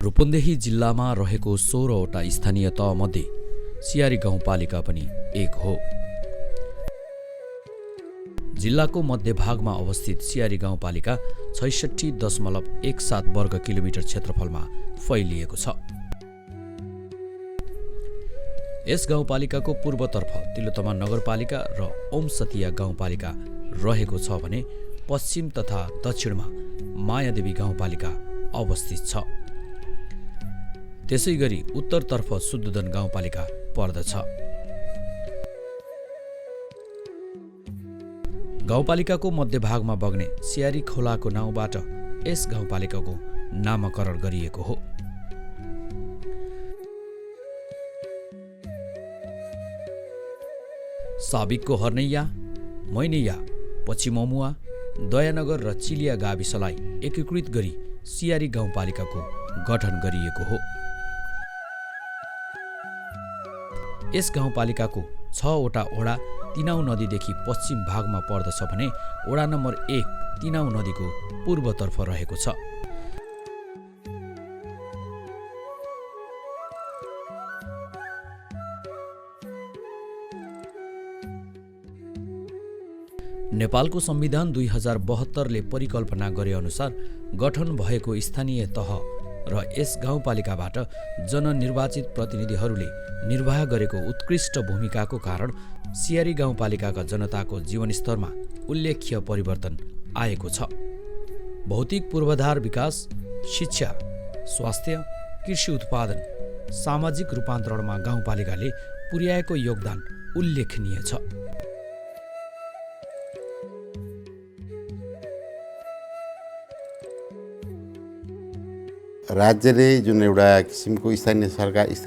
रूपन्देही जिल्लामा रहेको 16वटा स्थानीय तहमध्ये सियारी गाउँपालिका पनि एक हो। जिल्लाको मध्यभागमा अवस्थित सियारी गाउँपालिका 66.17 वर्ग किलोमिटर क्षेत्रफलमा फैलिएको छ। यस गाउँपालिकाको पूर्वतर्फ तिलोत्तमा नगरपालिका र ओमसतिया गाउँपालिका रहेको छ भने पश्चिम तथा दक्षिणमा मायादेवी गाउँपालिका अवस्थित छ। त्यसैगरी उत्तरतर्फ शुद्धोदन गाउँपालिका पर्दछ। गाउँपालिकाको मध्यभागमा बग्ने सियारी खोलाको नाउँबाट यस गाउँपालिकाको नामकरण गरिएको हो। साबिकको हर्नैया, मैनैया, पछि ममुवा, दयानगर र चिलिया गाविसलाई एकीकृत गरी सियारी गाउँपालिकाको गठन गरिएको हो। यस गाउँपालिकाको 6वटा ओडा तिनाउ नदीदेखि पश्चिम भागमा पर्दछ भने ओडा नम्बर 1 तिनाउ नदीको पूर्वतर्फ रहेको छ। नेपालको संविधान 2072 ले परिकल्पना गरे अनुसार गठन भएको स्थानीय तह र यस गाउँपालिकाबाट जननिर्वाचित प्रतिनिधिहरूले निर्वाह गरेको उत्कृष्ट भूमिकाको कारण सियारी गाउँपालिकाका जनताको जीवनस्तरमा उल्लेख्य परिवर्तन आएको छ। भौतिक पूर्वाधार विकास, शिक्षा, स्वास्थ्य, कृषि उत्पादन, सामाजिक रूपान्तरणमा गाउँपालिकाले पुर्याएको योगदान उल्लेखनीय छ। राज्यले जुन एउटा किसिमको स्थानीय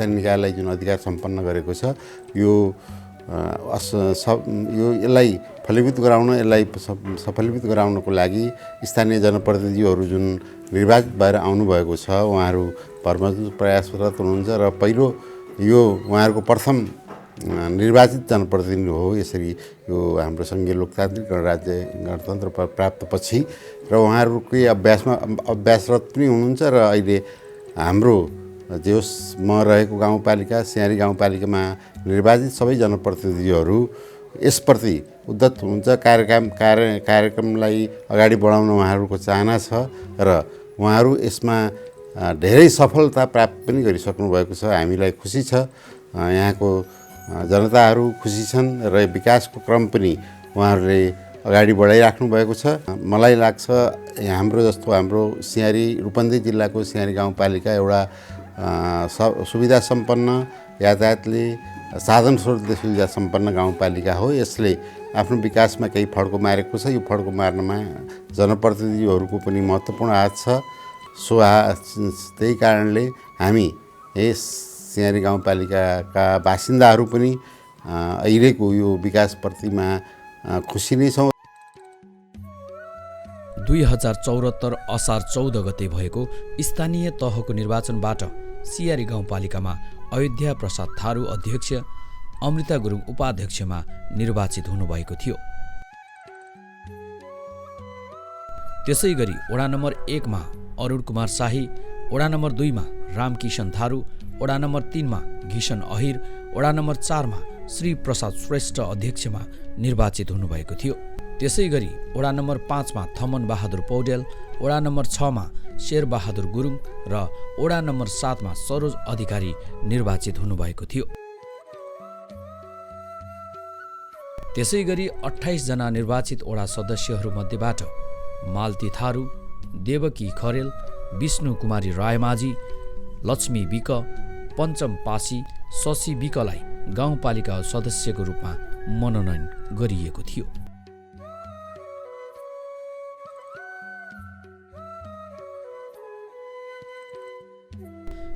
निकायलाई जुन अधिकार सम्पन्न गरेको छ यो यसलाई फलीभूत गराउन, यसलाई सफलीभूत गराउनको लागि स्थानीय जनप्रतिनिधिहरू जुन निर्वाचित भएर आउनुभएको छ उहाँहरू भरमजबुत प्रयासरत हुनुहुन्छ र पहिलो यो उहाँहरूको प्रथम निर्वाचित जनप्रतिनिधि हो। यसरी यो हाम्रो सङ्घीय लोकतान्त्रिक गणराज्य गणतन्त्र प्राप्तपछि र उहाँहरूकै अभ्यासरत पनि हुनुहुन्छ र अहिले हाम्रो म रहेको गाउँपालिका सियारी गाउँपालिकामा निर्वाचित सबै जनप्रतिनिधिहरू यसप्रति उद्धत हुनुहुन्छ। कार्यक्रमलाई अगाडि बढाउन उहाँहरूको चाहना छ र उहाँहरू यसमा धेरै सफलता प्राप्त पनि गरिसक्नु भएको छ। हामीलाई खुसी छ, यहाँको जनताहरू खुसी छन् र विकासको क्रम पनि उहाँहरूले अगाडि बढाइराख्नु भएको छ। मलाई लाग्छ हाम्रो सियारी रूपन्देही जिल्लाको सियारी गाउँपालिका एउटा सुविधा सम्पन्न, यातायातले साधन स्रोतले सुविधा सम्पन्न गाउँपालिका हो। यसले आफ्नो विकासमा केही फड्को मारेको छ। यो फड्को मार्नमा जनप्रतिनिधिहरूको पनि महत्त्वपूर्ण हात छ। त्यही कारणले हामी यस सियारी गाउँपालिकाका बासिन्दाहरू पनि अहिलेको यो विकासप्रतिमा खुसी नै छौँ। 2074 असार 14 गते भएको स्थानीय तहको निर्वाचनबाट सियारी गाउँपालिकामा अयोध्या प्रसाद थारू अध्यक्ष, अमृता गुरुङ उपाध्यक्षमा निर्वाचित हुनुभएको थियो। त्यसैगरी वडा नम्बर 1 मा अरुण कुमार शाही, वडा नम्बर 2 मा रामकिशन थारू, वडा नम्बर 3 मा घिसन अहिर, वडा नम्बर 4 मा श्री प्रसाद श्रेष्ठ अध्यक्षमा निर्वाचित हुनुभएको थियो। त्यसैगरी वडा नम्बर 5 मा थमन बहादुर पौडेल, वडा नम्बर 6 मा शेर बहादुर गुरुङ र वडा नम्बर 7 मा सरोज अधिकारी निर्वाचित हुनुभएको थियो। त्यसैगरी 28 जना निर्वाचित वडा सदस्यहरू मध्येबाट मालती थारू, देवकी खरेल, विष्णु कुमारी रायमाझी, लक्ष्मी विक, पञ्चम पासी, शशी विकलाई गाउँपालिका सदस्यको रूपमा मनोनयन गरिएको थियो।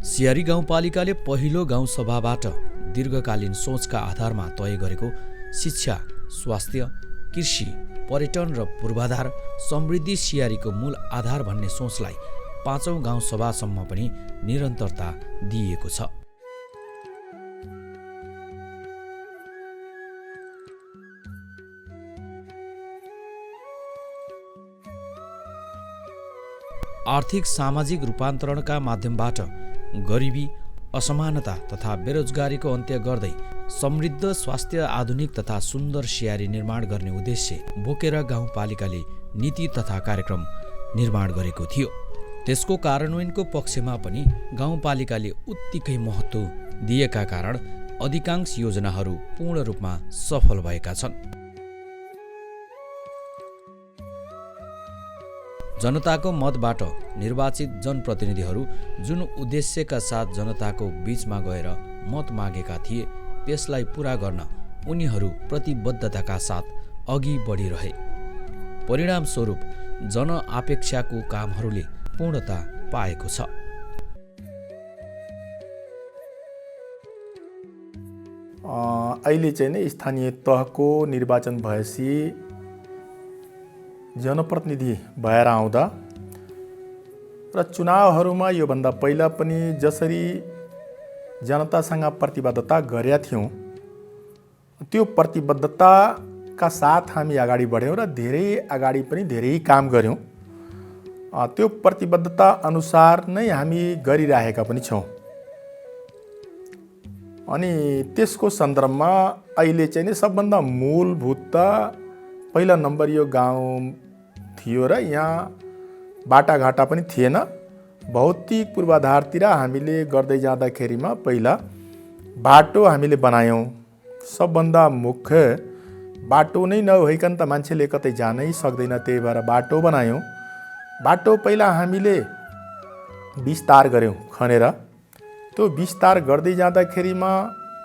सियारी गाउँपालिकाले पहिलो गाउँसभाबाट दीर्घकालीन सोचका आधारमा तय गरेको शिक्षा, स्वास्थ्य, कृषि, पर्यटन र पूर्वाधार समृद्धि सियारीको मूल आधार भन्ने सोचलाई 5औं गाउँसभासम्म पनि निरन्तरता दिएको छ। आर्थिक सामाजिक रूपान्तरणका माध्यमबाट गरिबी, असमानता तथा बेरोजगारीको अन्त्य गर्दै समृद्ध, स्वास्थ्य, आधुनिक तथा सुन्दर सियारी निर्माण गर्ने उद्देश्य बोकेर गाउँपालिकाले नीति तथा कार्यक्रम निर्माण गरेको थियो। त्यसको कार्यान्वयनको पक्षमा पनि गाउँपालिकाले उत्तिकै महत्त्व दिएका कारण अधिकांश योजनाहरू पूर्ण रूपमा सफल भएका छन्। जनताको मतबाट निर्वाचित जनप्रतिनिधिहरू जुन उद्देश्यका साथ जनताको बीचमा गएर मत मागेका थिए त्यसलाई पूरा गर्न उनीहरू प्रतिबद्धताका साथ अघि बढिरहे। परिणामस्वरूप जनआपेक्षाको कामहरूले पूर्णता पाएको छ। अहिले चाहिँ स्थानीय तहको निर्वाचन भएपछि जनप्रतिनिधि भएर आउँदा र चुनावहरूमा योभन्दा पहिला पनि जसरी जनतासँग प्रतिबद्धता गरेका थियौँ त्यो प्रतिबद्धताका साथ हामी अगाडि बढ्यौँ र धेरै अगाडि पनि धेरै काम गऱ्यौँ। त्यो प्रतिबद्धता अनुसार नै हामी गरिरहेका पनि छौँ। अनि त्यसको सन्दर्भमा अहिले चाहिँ नि सबभन्दा मूलभूत पहिला नम्बर यो गाउँ थियो र यहाँ बाटाघाटा पनि थिएन। भौतिक पूर्वाधारतिर हामीले गर्दै जाँदाखेरिमा पहिला बाटो हामीले बनायौँ। सबभन्दा मुख्य बाटो नै नभइकन त मान्छेले कतै जानै सक्दैन, त्यही भएर बाटो बनायौँ। बाटो पहिला हामीले विस्तार गऱ्यौँ खनेर। त्यो विस्तार गर्दै जाँदाखेरिमा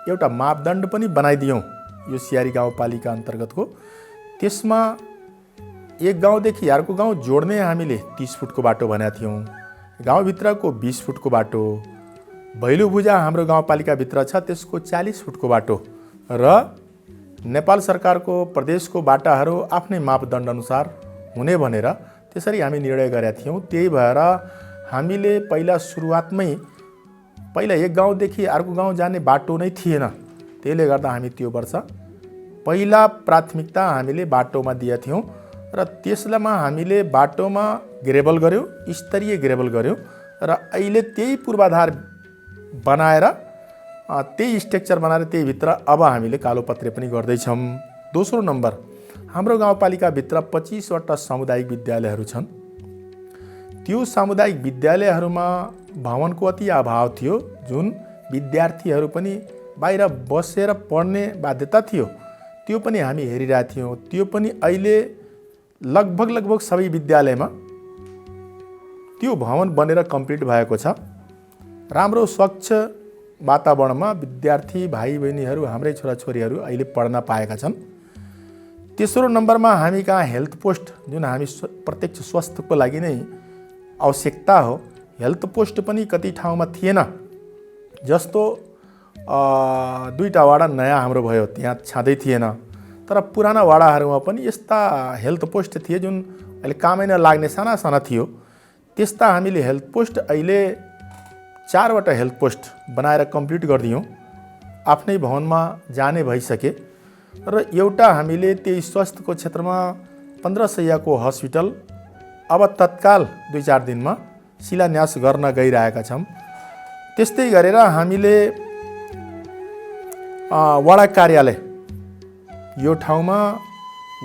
एउटा मापदण्ड पनि बनाइदियौँ यो सियारी गाउँपालिका अन्तर्गतको। त्यसमा एक गाउँदेखि अर्को गाउँ जोड्ने हामीले 30 फुटको बाटो भनेका थियौँ। गाउँभित्रको 20 फुटको बाटो, भैलुभुजा हाम्रो गाउँपालिकाभित्र छ त्यसको 40 फुटको बाटो र नेपाल सरकारको प्रदेशको बाटाहरू आफ्नै मापदण्ड अनुसार हुने भनेर त्यसरी हामी निर्णय गरेका थियौँ। त्यही भएर हामीले पहिला सुरुवातमै पहिला एक गाउँदेखि अर्को गाउँ जाने बाटो नै थिएन। त्यसले गर्दा हामी त्यो वर्ष पहिला प्राथमिकता हामीले बाटोमा दिएका थियौँ र त्यसमा हामीले बाटोमा ग्रेभल गऱ्यौँ, स्तरीय ग्रेभल गऱ्यौँ र अहिले त्यही पूर्वाधार बनाएर त्यही स्ट्रक्चर बनाएर त्यही भित्र अब हामीले कालोपत्रे पनि गर्दैछौँ। दोस्रो नम्बर, हाम्रो गाउँपालिकाभित्र 25वटा सामुदायिक विद्यालयहरू छन्। त्यो सामुदायिक विद्यालयहरूमा भवनको अति अभाव थियो, जुन विद्यार्थीहरू पनि बाहिर बसेर पढ्ने बाध्यता थियो, त्यो पनि हामी हेरिरहेका थियौँ। त्यो पनि अहिले लगभग सबै विद्यालयमा त्यो भवन बनेर कम्प्लिट भएको छ। राम्रो स्वच्छ वातावरणमा विद्यार्थी भाइ बहिनीहरू, हाम्रै छोराछोरीहरू अहिले पढ्न पाएका छन्। तेस्रो नम्बरमा हामी कहाँ हेल्थ पोस्ट, जुन हामी प्रत्यक्ष स्वास्थ्यको लागि नै आवश्यकता हो, हेल्थ पोस्ट पनि कति ठाउँमा थिएन। जस्तो 2टा वाडा नयाँ हाम्रो भयो, त्यहाँ छँदै थिएन। तर पुराना वाडाहरूमा पनि यस्ता हेल्थ पोस्ट थिए जुन अहिले कामै नलाग्ने साना साना थियो। त्यस्ता हामीले हेल्थ पोस्ट अहिले 4वटा हेल्थ पोस्ट बनाएर कम्प्लिट गरिदियौँ। आफ्नै भवनमा जाने भइसके र एउटा हामीले त्यही स्वास्थ्यको क्षेत्रमा 15 शय्याको हस्पिटल अब तत्काल 2-4 दिनमा शिलान्यास गर्न गइरहेका छौँ। त्यस्तै गरेर हामीले वडा कार्यालय, यो ठाउँमा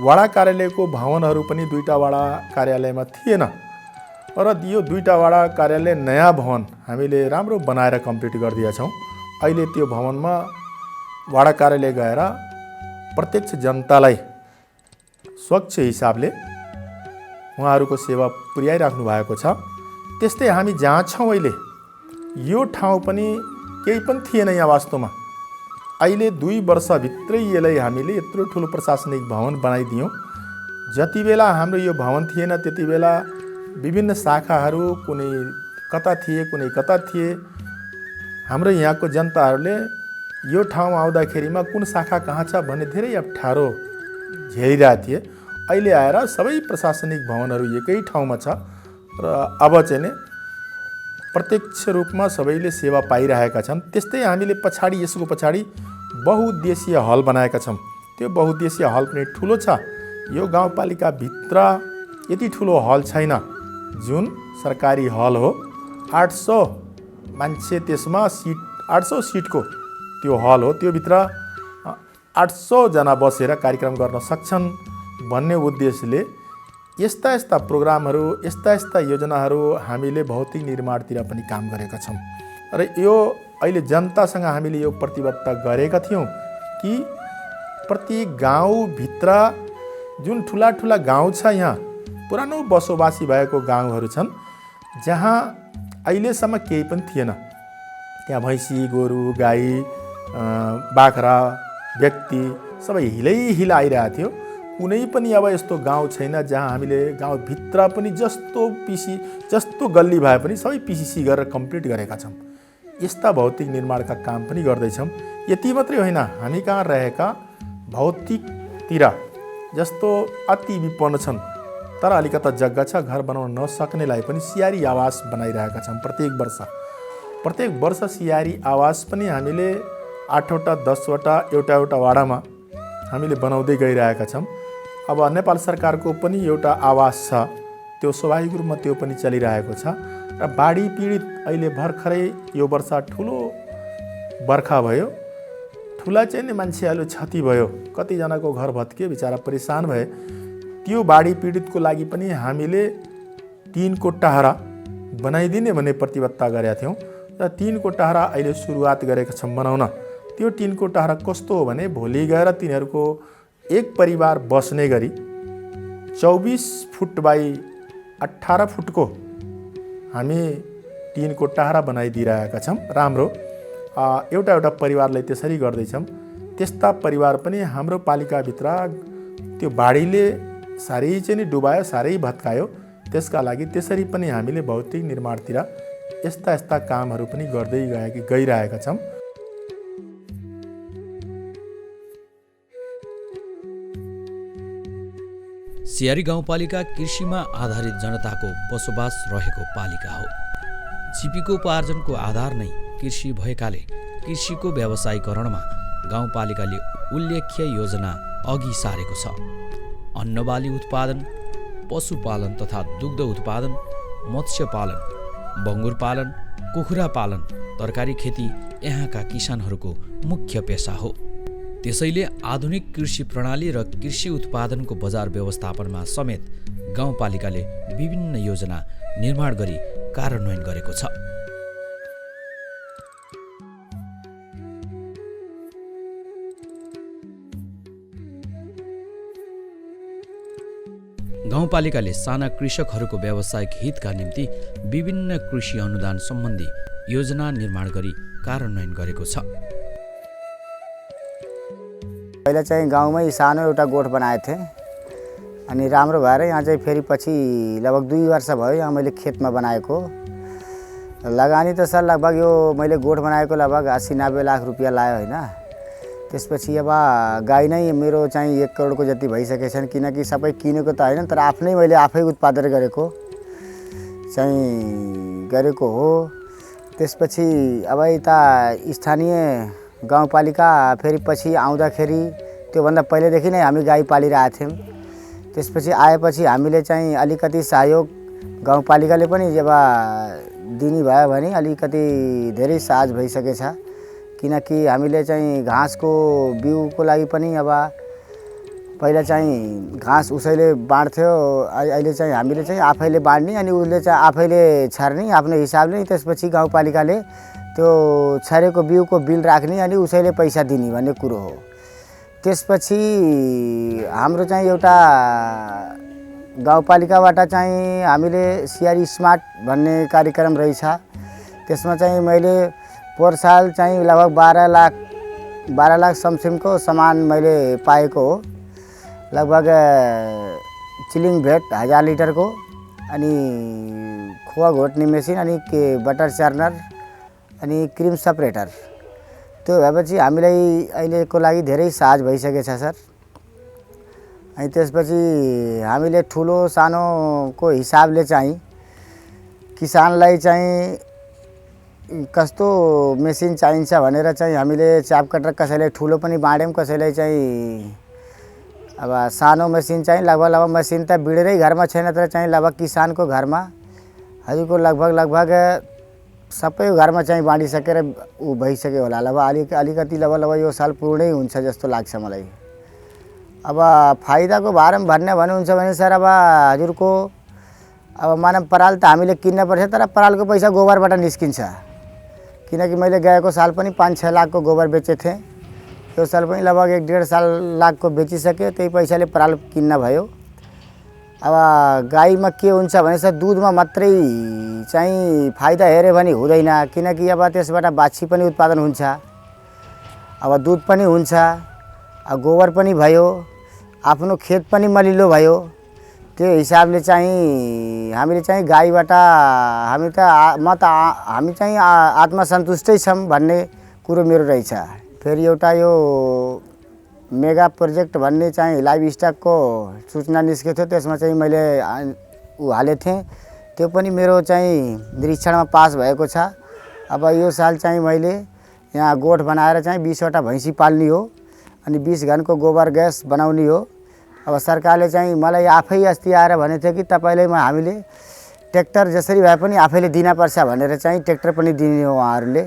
वडा कार्यालयको भवनहरू पनि 2टा वडा कार्यालयमा थिएन र यो 2टा वडा कार्यालय नयाँ भवन हामीले राम्रो बनाएर कम्प्लिट गरिदिएका छौँ। अहिले त्यो भवनमा वडा कार्यालय गएर प्रत्यक्ष जनतालाई स्वच्छ हिसाबले उहाँहरूको सेवा पुर्याइराख्नु भएको छ। त्यस्तै हामी जहाँ छौँ अहिले यो ठाउँ पनि केही पनि थिएन यहाँ वास्तवमा। अहिले 2 वर्षभित्रै यसलाई हामीले यत्रो ठुलो प्रशासनिक भवन बनाइदियौँ। जति बेला हाम्रो यो भवन थिएन त्यति बेला विभिन्न शाखाहरू कुनै कता थिए कुनै कता थिए। हाम्रो यहाँको जनताहरूले यो ठाउँ आउँदाखेरिमा कुन शाखा कहाँ छ भन्ने धेरै अप्ठ्यारो झेलिरहेका थिए। अहिले आएर सबै प्रशासनिक भवनहरू एकै ठाउँमा छ र अब चाहिँ नि प्रत्यक्ष रूपमा सबैले सेवा पाइरहेका छन्। त्यस्तै हामीले पछाडि यसको पछाडि बहुउद्देशीय हल बनाएका छौँ। त्यो बहुउद्देशीय हल पनि ठुलो छ। यो गाउँपालिकाभित्र यति ठुलो हल छैन जुन सरकारी हल हो, 800 मान्छे त्यसमा सिट, 800 सिटको त्यो हल हो, त्यो भित्र 800 जना बसेर कार्यक्रम गर्न सक्छन् भन्ने उद्देश्यले यस्ता यस्ता प्रोग्रामहरू, यस्ता यस्ता योजनाहरू हामीले भौतिक निर्माणतिर पनि काम गरेका छौँ। र यो अहिले जनतासँग हामीले यो प्रतिबद्धता गरेका थियौँ कि प्रत्येक गाउँभित्र जुन ठुला ठुला गाउँ छ, यहाँ पुरानो बसोबासी भएको गाउँहरू छन् जहाँ अहिलेसम्म केही पनि थिएन। त्यहाँ भैँसी, गोरु, गाई, बाख्रा, व्यक्ति सबै हिलै आइरहेको थियो। कुनै पनि अब यस्तो गाउँ छैन जहाँ हामीले गाउँभित्र पनि जस्तो गल्ली भए पनि सबै पिसिसी गरेर कम्प्लिट गरेका छौँ। यस्ता भौतिक निर्माणका काम पनि गर्दैछौँ। यति मात्रै होइन, हामी कहाँ रहेका भौतिकतिर जस्तो अति विपन्न छन् तर अलिकता जग्गा छ, घर बनाउन नसक्नेलाई पनि सियारी आवास बनाइरहेका छौँ। प्रत्येक वर्ष सियारी आवास पनि हामीले 8वटा 10वटा एउटा वाडामा हामीले बनाउँदै गइरहेका छौँ। अब नेपाल सरकारको पनि एउटा आवास छ, त्यो स्वाभाविक रूपमा त्यो पनि चलिरहेको छ। र बाढी पीडित अहिले भर्खरै यो वर्ष ठुलो बर्खा भयो, ठुला चाहिँ नि मान्छेहरू क्षति भयो, कतिजनाको घर भत्कियो, बिचरा परेशान भए। त्यो बाढी पीडितको लागि पनि हामीले टिनको टाहरा बनाइदिने भन्ने प्रतिबद्धता गरेका थियौँ र टिनको टाहरा अहिले सुरुवात गरेका छौँ बनाउन। त्यो टिनको टाहरा कस्तो हो भने भोलि गएर तिनीहरूको एक परिवार बस्ने गरी 24 फुट बाई 18 फुटको हामी टिनको टाहरा बनाइदिइरहेका छौँ। राम्रो एउटा परिवारलाई त्यसरी गर्दैछौँ। त्यस्ता परिवार पनि हाम्रो पालिकाभित्र त्यो बाढीले साह्रै चाहिँ नि डुबायो, साह्रै भत्कायो। त्यसका लागि त्यसरी पनि हामीले भौतिक निर्माणतिर यस्ता कामहरू पनि गर्दै गइरहेका छौँ। सियारी गाउँपालिका कृषिमा आधारित जनताको बसोबास रहेको पालिका हो। जीविकोपार्जनको आधार नै कृषि भएकाले कृषिको व्यावसायीकरणमा गाउँपालिकाले उल्लेख्य योजना अघि सारेको छ। अन्नबाली उत्पादन, पशुपालन तथा दुग्ध उत्पादन, मत्स्य पालन, बङ्गुर पालन, कुखुरा पालन, तरकारी खेती यहाँका किसानहरूको मुख्य पेसा हो। त्यसैले आधुनिक कृषि प्रणाली र कृषि उत्पादनको बजार व्यवस्थापनमा समेत गाउँपालिकाले विभिन्न योजना निर्माण गरी कार्यान्वयन गरेको छ। गाउँपालिकाले साना कृषकहरूको व्यावसायिक हितका निम्ति विभिन्न कृषि अनुदान सम्बन्धी योजना निर्माण गरी कार्यान्वयन गरेको छ। पहिले चाहिँ गाउँमै सानो एउटा गोठ बनाएको थिएँ, अनि राम्रो भएर यहाँ चाहिँ फेरि पछि लगभग 2 वर्ष भयो यहाँ मैले खेतमा बनाएको। लगानी त सर लगभग यो मैले गोठ बनाएको लगभग 80-90 लाख रुपियाँ लाग्यो होइन। त्यसपछि अब गाई नै मेरो चाहिँ 1 करोडको जति भइसकेको छन्, किनकि सबै किनेको त होइन तर आफ्नै मैले आफै उत्पादन गरेको हो। त्यसपछि अब यता स्थानीय गाउँपालिका फेरि पछि आउँदाखेरि त्योभन्दा पहिलेदेखि नै हामी गाई पालिरहेको थियौँ। त्यसपछि आएपछि हामीले चाहिँ अलिकति सहयोग गाउँपालिकाले पनि जब दिने भयो भने अलिकति धेरै सहज भइसकेछ, किनकि हामीले चाहिँ घाँसको बिउको लागि पनि अब पहिला चाहिँ घाँस उसैले बाँड्थ्यो, अहिले चाहिँ हामीले चाहिँ आफैले बाँड्ने अनि उसले चाहिँ आफैले छर्ने आफ्नो हिसाबले। त्यसपछि गाउँपालिकाले त्यो छरेको बिउको बिल राख्ने अनि उसैले पैसा दिने भन्ने कुरो हो। त्यसपछि हाम्रो चाहिँ एउटा गाउँपालिकाबाट चाहिँ हामीले सियारी स्मार्ट भन्ने कार्यक्रम रहेछ। त्यसमा चाहिँ मैले पोहोर साल चाहिँ लगभग 12 लाख समथिङको सामान मैले पाएको हो। लगभग चिलिङ भेट 1000 लिटरको, अनि खोवा घोट्ने मेसिन, अनि बटर चर्नर, अनि क्रिम सेपरेटर। त्यो भएपछि हामीलाई अहिलेको लागि धेरै सहज भइसकेछ सर। अनि त्यसपछि हामीले ठुलो सानोको हिसाबले चाहिँ किसानलाई चाहिँ कस्तो मेसिन चाहिन्छ भनेर चाहिँ हामीले चाप कटर कसैलाई ठुलो पनि बाँड्यौँ, कसैलाई चाहिँ अब सानो मेसिन चाहिँ लगभग मेसिन त बिडेरै घरमा छैन तर चाहिँ लगभग किसानको घरमा हजुरको लगभग सबै घरमा चाहिँ बाँडिसकेर ऊ भइसक्यो होला। अब अलिकति लगभग यो साल पूर्णै हुन्छ जस्तो लाग्छ मलाई। अब फाइदाको बारेमा भन्नुहुन्छ भने सर अब हजुरको अब मानव पराल त हामीले किन्न पर्छ, तर परालको पैसा गोबरबाट निस्किन्छ। किनकि मैले गएको साल पनि 5-6 लाखको गोबर बेचेको थिएँ। यो साल पनि लगभग 1.5 लाखको बेचिसक्यो, त्यही पैसाले पराल किन्न भयो। अब गाईमा के हुन्छ भने सर दुधमा मात्रै चाहिँ फाइदा हेऱ्यो भने हुँदैन, किनकि अब त्यसबाट बाछी पनि उत्पादन हुन्छ, अब दुध पनि हुन्छ, गोबर पनि भयो, आफ्नो खेत पनि मलिलो भयो। त्यो हिसाबले चाहिँ हामीले चाहिँ गाईबाट हामी चाहिँ आत्मसन्तुष्टै छौँ भन्ने कुरो मेरो रहेछ। फेरि एउटा यो मेगा प्रोजेक्ट भन्ने चाहिँ लाइभ स्टकको सूचना निस्केको थियो, त्यसमा चाहिँ मैले हालेको थिएँ। त्यो पनि मेरो चाहिँ निरीक्षणमा पास भएको छ। अब यो साल चाहिँ मैले यहाँ गोठ बनाएर चाहिँ 20वटा भैँसी पाल्ने हो अनि 20 घनको गोबर ग्यास बनाउने हो। अब सरकारले चाहिँ मलाई आफै अस्ति आएर भनेको थियो कि तपाईँले हामीले ट्र्याक्टर जसरी भए पनि आफैले दिनपर्छ भनेर चाहिँ ट्र्याक्टर पनि दिने हो उहाँहरूले।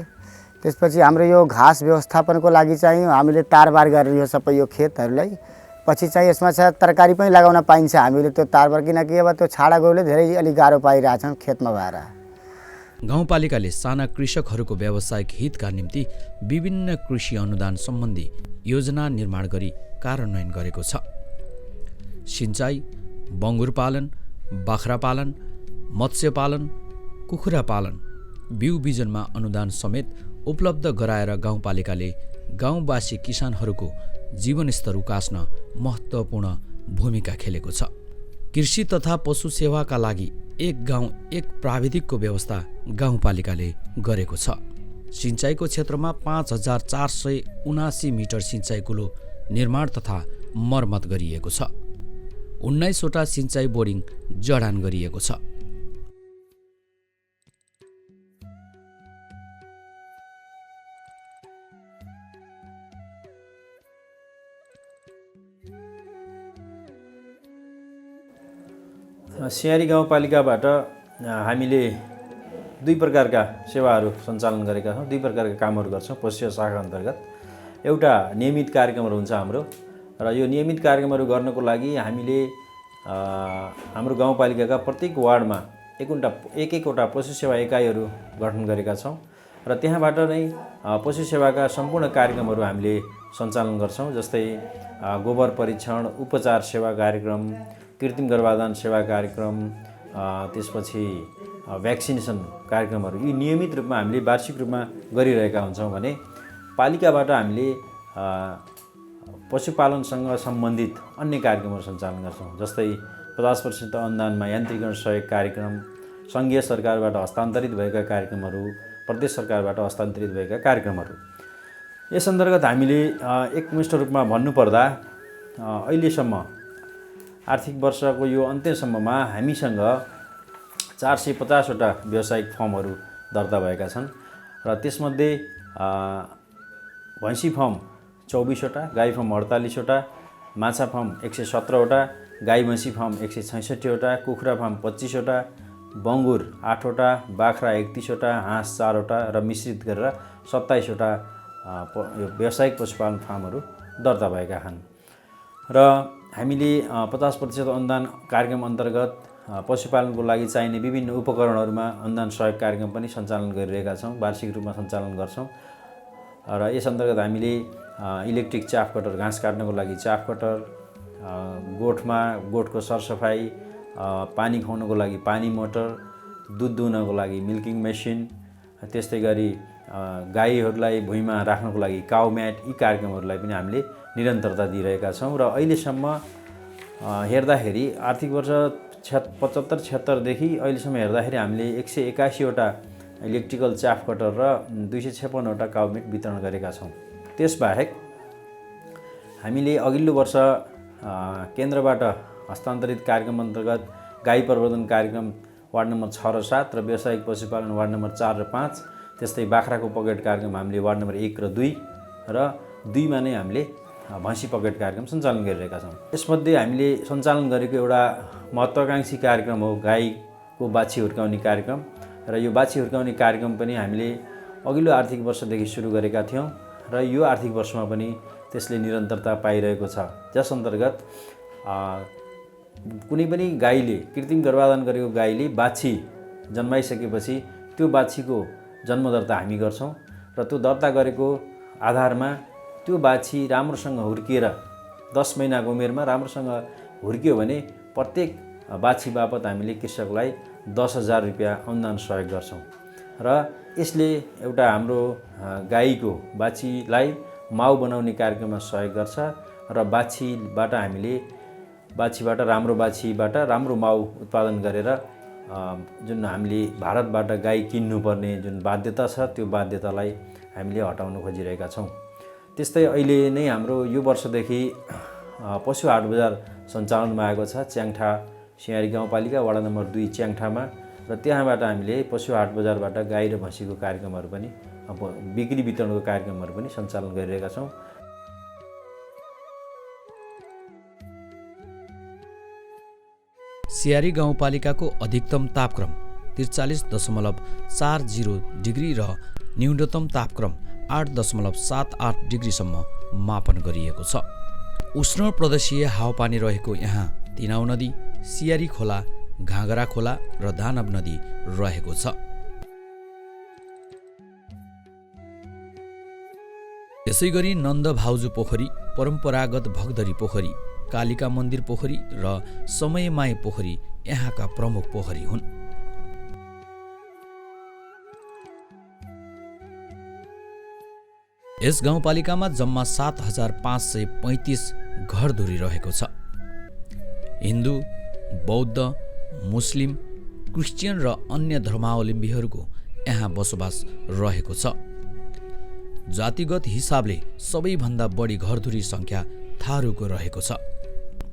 त्यसपछि हाम्रो यो घाँस व्यवस्थापनको लागि चाहिँ हामीले तारबार गर्ने हो सबै यो खेतहरूलाई। पछि चाहिँ यसमा छ तरकारी पनि लगाउन पाइन्छ हामीले त्यो तारबार, किनकि अब त्यो छाडा गौले धेरै अलिक गाह्रो पाइरहेछन् खेतमा भएर। गाउँपालिकाले साना कृषकहरूको व्यावसायिक हितका निम्ति विभिन्न कृषि अनुदान सम्बन्धी योजना निर्माण गरी कार्यान्वयन गरेको छ। सिंचाई, बङ्गुर पालन, बाख्रा पालन, मत्स्य पालन, कुखुरा पालन, बिउ बिजनमा अनुदान समेत उपलब्ध गराएर गाउँपालिकाले गाउँवासी किसानहरूको जीवनस्तर उकास्न महत्त्वपूर्ण भूमिका खेलेको छ। कृषि तथा पशु सेवाका लागि एक गाउँ एक प्राविधिकको व्यवस्था गाउँपालिकाले गरेको छ। सिंचाइको क्षेत्रमा 5479 मिटर सिंचाइ कुलो निर्माण तथा मर्मत गरिएको छ। 19वटा सिंचाइ बोरिङ जडान गरिएको छ। सियारी गाउँपालिकाबाट हामीले 2 प्रकारका सेवाहरू सञ्चालन गरेका छौँ, 2 प्रकारका कामहरू गर्छौँ पशु सेवा शाखा अन्तर्गत। एउटा नियमित कार्यक्रमहरू हुन्छ हाम्रो, र यो नियमित कार्यक्रमहरू गर्नको लागि हामीले हाम्रो गाउँपालिकाका प्रत्येक वार्डमा एक-एकवटा पशु सेवा एकाइहरू गठन गरेका छौँ र त्यहाँबाट नै पशु सेवाका सम्पूर्ण कार्यक्रमहरू हामीले सञ्चालन गर्छौँ। जस्तै गोबर परीक्षण, उपचार सेवा कार्यक्रम, कृत्रिम गर्भाधान सेवा कार्यक्रम, त्यसपछि भ्याक्सिनेसन कार्यक्रमहरू यी नियमित रूपमा हामीले वार्षिक रूपमा गरिरहेका हुन्छौँ भने पालिकाबाट हामीले पशुपालनसँग सम्बन्धित अन्य कार्यक्रमहरू सञ्चालन गर्छौँ। जस्तै 50% अनुदानमा यान्त्रिकरण सहयोग कार्यक्रम, सङ्घीय सरकारबाट हस्तान्तरित भएका कार्यक्रमहरू, प्रदेश सरकारबाट हस्तान्तरित भएका कार्यक्रमहरू। यस अन्तर्गत हामीले एकमुष्ट रूपमा भन्नुपर्दा अहिलेसम्म आर्थिक वर्षको यो अन्त्यसम्ममा हामीसँग 450वटा व्यावसायिक फर्महरू दर्ता भएका छन् र त्यसमध्ये भैँसी फर्म 24वटा, गाई फर्म 48वटा, माछा फर्म 117वटा, गाई भैँसी फर्म 166वटा, कुखुरा फर्म 25वटा, बङ्गुर 8वटा, बाख्रा 31वटा, हाँस 4वटा र मिश्रित गरेर 27वटा व्यावसायिक पशुपालन फार्महरू दर्ता भएका छन्। र हामीले 50% अनुदान कार्यक्रम अन्तर्गत पशुपालनको लागि चाहिने विभिन्न उपकरणहरूमा अनुदान सहयोग कार्यक्रम पनि सञ्चालन गरिरहेका छौँ, वार्षिक रूपमा सञ्चालन गर्छौँ। र यस अन्तर्गत हामीले इलेक्ट्रिक चाफ कटर, घाँस काट्नको लागि चाफ कटर, गोठको सरसफाइ, पानी खुवाउनको लागि पानी मोटर, दुध दुहुनको लागि मिल्किङ मेसिन, त्यस्तै गरी गाईहरूलाई भुइँमा राख्नको लागि काउ म्याट, यी कार्यक्रमहरूलाई पनि हामीले निरन्तरता दिइरहेका छौँ। र अहिलेसम्म हेर्दाखेरि आर्थिक वर्ष 75-76देखि अहिलेसम्म हेर्दाखेरि हामीले 181वटा इलेक्ट्रिकल चाफ कटर र 256वटा काउ म्याट वितरण गरेका छौँ। त्यसबाहेक हामीले अघिल्लो वर्ष केन्द्रबाट हस्तान्तरित कार्यक्रम अन्तर्गत गाई प्रवर्धन कार्यक्रम वार्ड नम्बर 6 र 7 र व्यावसायिक पशुपालन वार्ड नम्बर 4 र 5, त्यस्तै बाख्राको पकेट कार्यक्रम हामीले वार्ड नम्बर 1 र 2 र 2मा नै हामीले भैँसी पकेट कार्यक्रम सञ्चालन गरिरहेका छौँ। यसमध्ये हामीले सञ्चालन गरेको एउटा महत्त्वाकांक्षी कार्यक्रम हो गाई को बाछी हुर्काउने कार्यक्रम र यो बाछी हुर्काउने कार्यक्रम पनि हामीले अघिल्लो आर्थिक वर्षदेखि सुरु गरेका थियौँ र यो आर्थिक वर्षमा पनि त्यसले निरन्तरता पाइरहेको छ, जस अन्तर्गत कुनै पनि गाईले कृत्रिम गर्भाधान गरेको गाईले बाछी जन्माइसकेपछि त्यो बाछीको जन्मदर्ता हामी गर्छौँ र त्यो दर्ता गरेको आधारमा त्यो बाछी राम्रोसँग हुर्किएर 10 महिनाको उमेरमा राम्रोसँग हुर्कियो भने प्रत्येक बाछी बापत हामीले कृषकलाई 10,000 रुपियाँ अनुदान सहयोग गर्छौँ र यसले एउटा हाम्रो गाईको बाछीलाई माउ बनाउने कार्यक्रममा सहयोग गर्छ र बाछीबाट राम्रो माउ उत्पादन गरेर जुन हामीले भारतबाट गाई किन्नुपर्ने जुन बाध्यता छ त्यो बाध्यतालाई हामीले हटाउन खोजिरहेका छौँ। त्यस्तै अहिले नै हाम्रो यो वर्षदेखि पशु हाट बजार सञ्चालनमा आएको छ च्याङठा सियारी गाउँपालिका वडा नम्बर 2 च्याङठामा र त्यहाँबाट हामीले पशु हाट बजारबाट गाई र भैँसीको कार्यक्रमहरू पनि बिक्री वितरणको कार्यक्रमहरू पनि सञ्चालन गरिरहेका छौँ। सियारी गाउँपालिकाको अधिकतम तापक्रम 43.40 डिग्री र न्यूनतम तापक्रम 8.78 डिग्रीसम्म मापन गरिएको छ। उष्ण प्रदेशीय हावापानी रहेको यहाँ तिनाउ नदी, सियारी खोला, घागरा खोला र दानव नदी रहेको छ। त्यसैगरी नन्द भाउजू पोखरी, परम्परागत भगदरी पोखरी, कालिका मन्दिर पोखरी र समयमाई पोखरी यहाँका प्रमुख पोखरी हुन्। यस गाउँपालिकामा जम्मा 7,535 घरधुरी रहेको छ। हिन्दू, बौद्ध, मुस्लिम, क्रिस्चियन र अन्य धर्मावलम्बीहरूको यहाँ बसोबास रहेको छ। जातिगत हिसाबले सबैभन्दा बढी घरधुरी सङ्ख्या थारूको रहेको छ।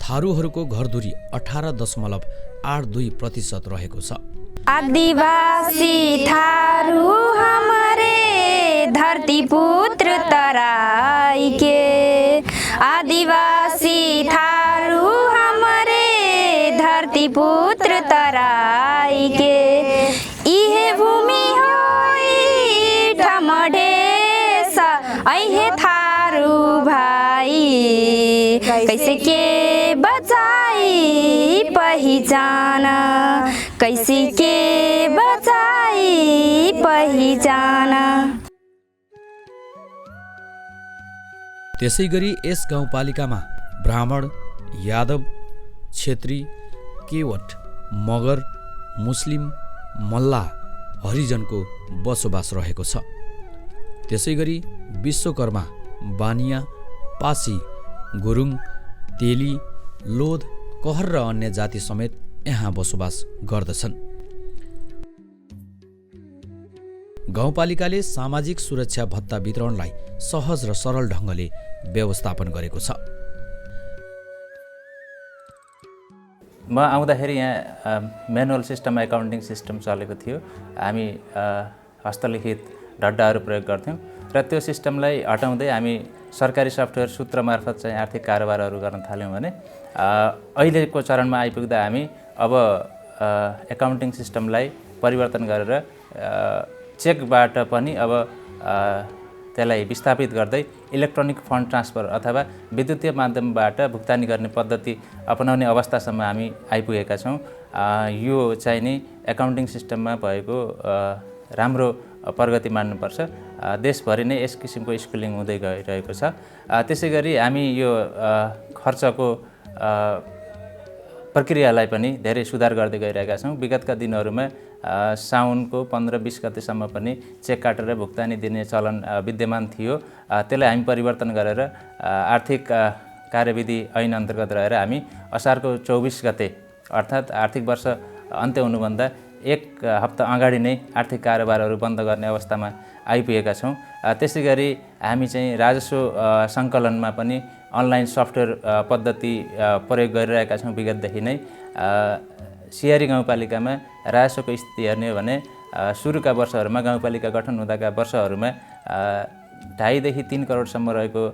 थारूहरूको घरधुरी 18.82% रहेको छ। आदिवासी थारू हमारे धरती पुत्र तराई के, आदिवासी थारू हमारे धरती पुत्र तराई के, इहे भूमि होई ठमढेसा ऐहे थारू भाई, कैसे के बचाई पहिचान, कैसे के बचाई पहिचान। त्यसैगरी यस गाउँपालिकामा ब्राह्मण, यादव, क्षेत्री, केवट, मगर, मुस्लिम, मल्ला, हरिजनको बसोबास रहेको छ। त्यसैगरी विश्वकर्मा, बानिया, पासी, गुरुङ, तेली, लोध, कहर र अन्य जाति समेत यहाँ बसोबास गर्दछन्। गाउँपालिकाले सामाजिक सुरक्षा भत्ता वितरणलाई सहज र सरल ढङ्गले व्यवस्थापन गरेको छ। म आउँदाखेरि यहाँ म्यानुअल सिस्टम, एकाउन्टिङ सिस्टम चलेको थियो। हामी हस्तलिखित ढड्डाहरू प्रयोग गर्थ्यौँ र त्यो सिस्टमलाई हटाउँदै हामी सरकारी सफ्टवेयर सूत्र मार्फत चाहिँ आर्थिक कारोबारहरू गर्न थाल्यौँ भने अहिलेको चरणमा आइपुग्दा हामी अब एकाउन्टिङ सिस्टमलाई परिवर्तन गरेर चेकबाट पनि अब त्यसलाई विस्थापित गर्दै इलेक्ट्रोनिक फन्ड ट्रान्सफर अथवा विद्युतीय माध्यमबाट भुक्तानी गर्ने पद्धति अपनाउने अवस्थासम्म हामी आइपुगेका छौँ। यो चाहिँ नि एकाउन्टिङ सिस्टममा भएको राम्रो प्रगति मान्नुपर्छ। देशभरि नै यस किसिमको स्कुलिङ हुँदै गइरहेको छ। त्यसै गरी हामी यो खर्चको प्रक्रियालाई पनि धेरै सुधार गर्दै गइरहेका छौँ। विगतका दिनहरूमा साउनको 15-20 गतेसम्म पनि चेक काटेर भुक्तानी दिने चलन विद्यमान थियो। त्यसलाई हामी परिवर्तन गरेर आर्थिक कार्यविधि ऐन अन्तर्गत रहेर हामी असारको 24 गते अर्थात् आर्थिक वर्ष अन्त्य हुनुभन्दा 1 हप्ता अगाडि नै आर्थिक कारोबारहरू बन्द गर्ने अवस्थामा आइपुगेका छौँ। त्यसै गरी हामी चाहिँ राजस्व सङ्कलनमा पनि अनलाइन सफ्टवेयर पद्धति प्रयोग गरिरहेका छौँ। विगतदेखि नै सियारी गाउँपालिकामा राजस्वको स्थिति हेर्ने हो भने सुरुका वर्षहरूमा गाउँपालिका गठन हुँदाका वर्षहरूमा 2.5 देखि 3 करोडसम्म रहेको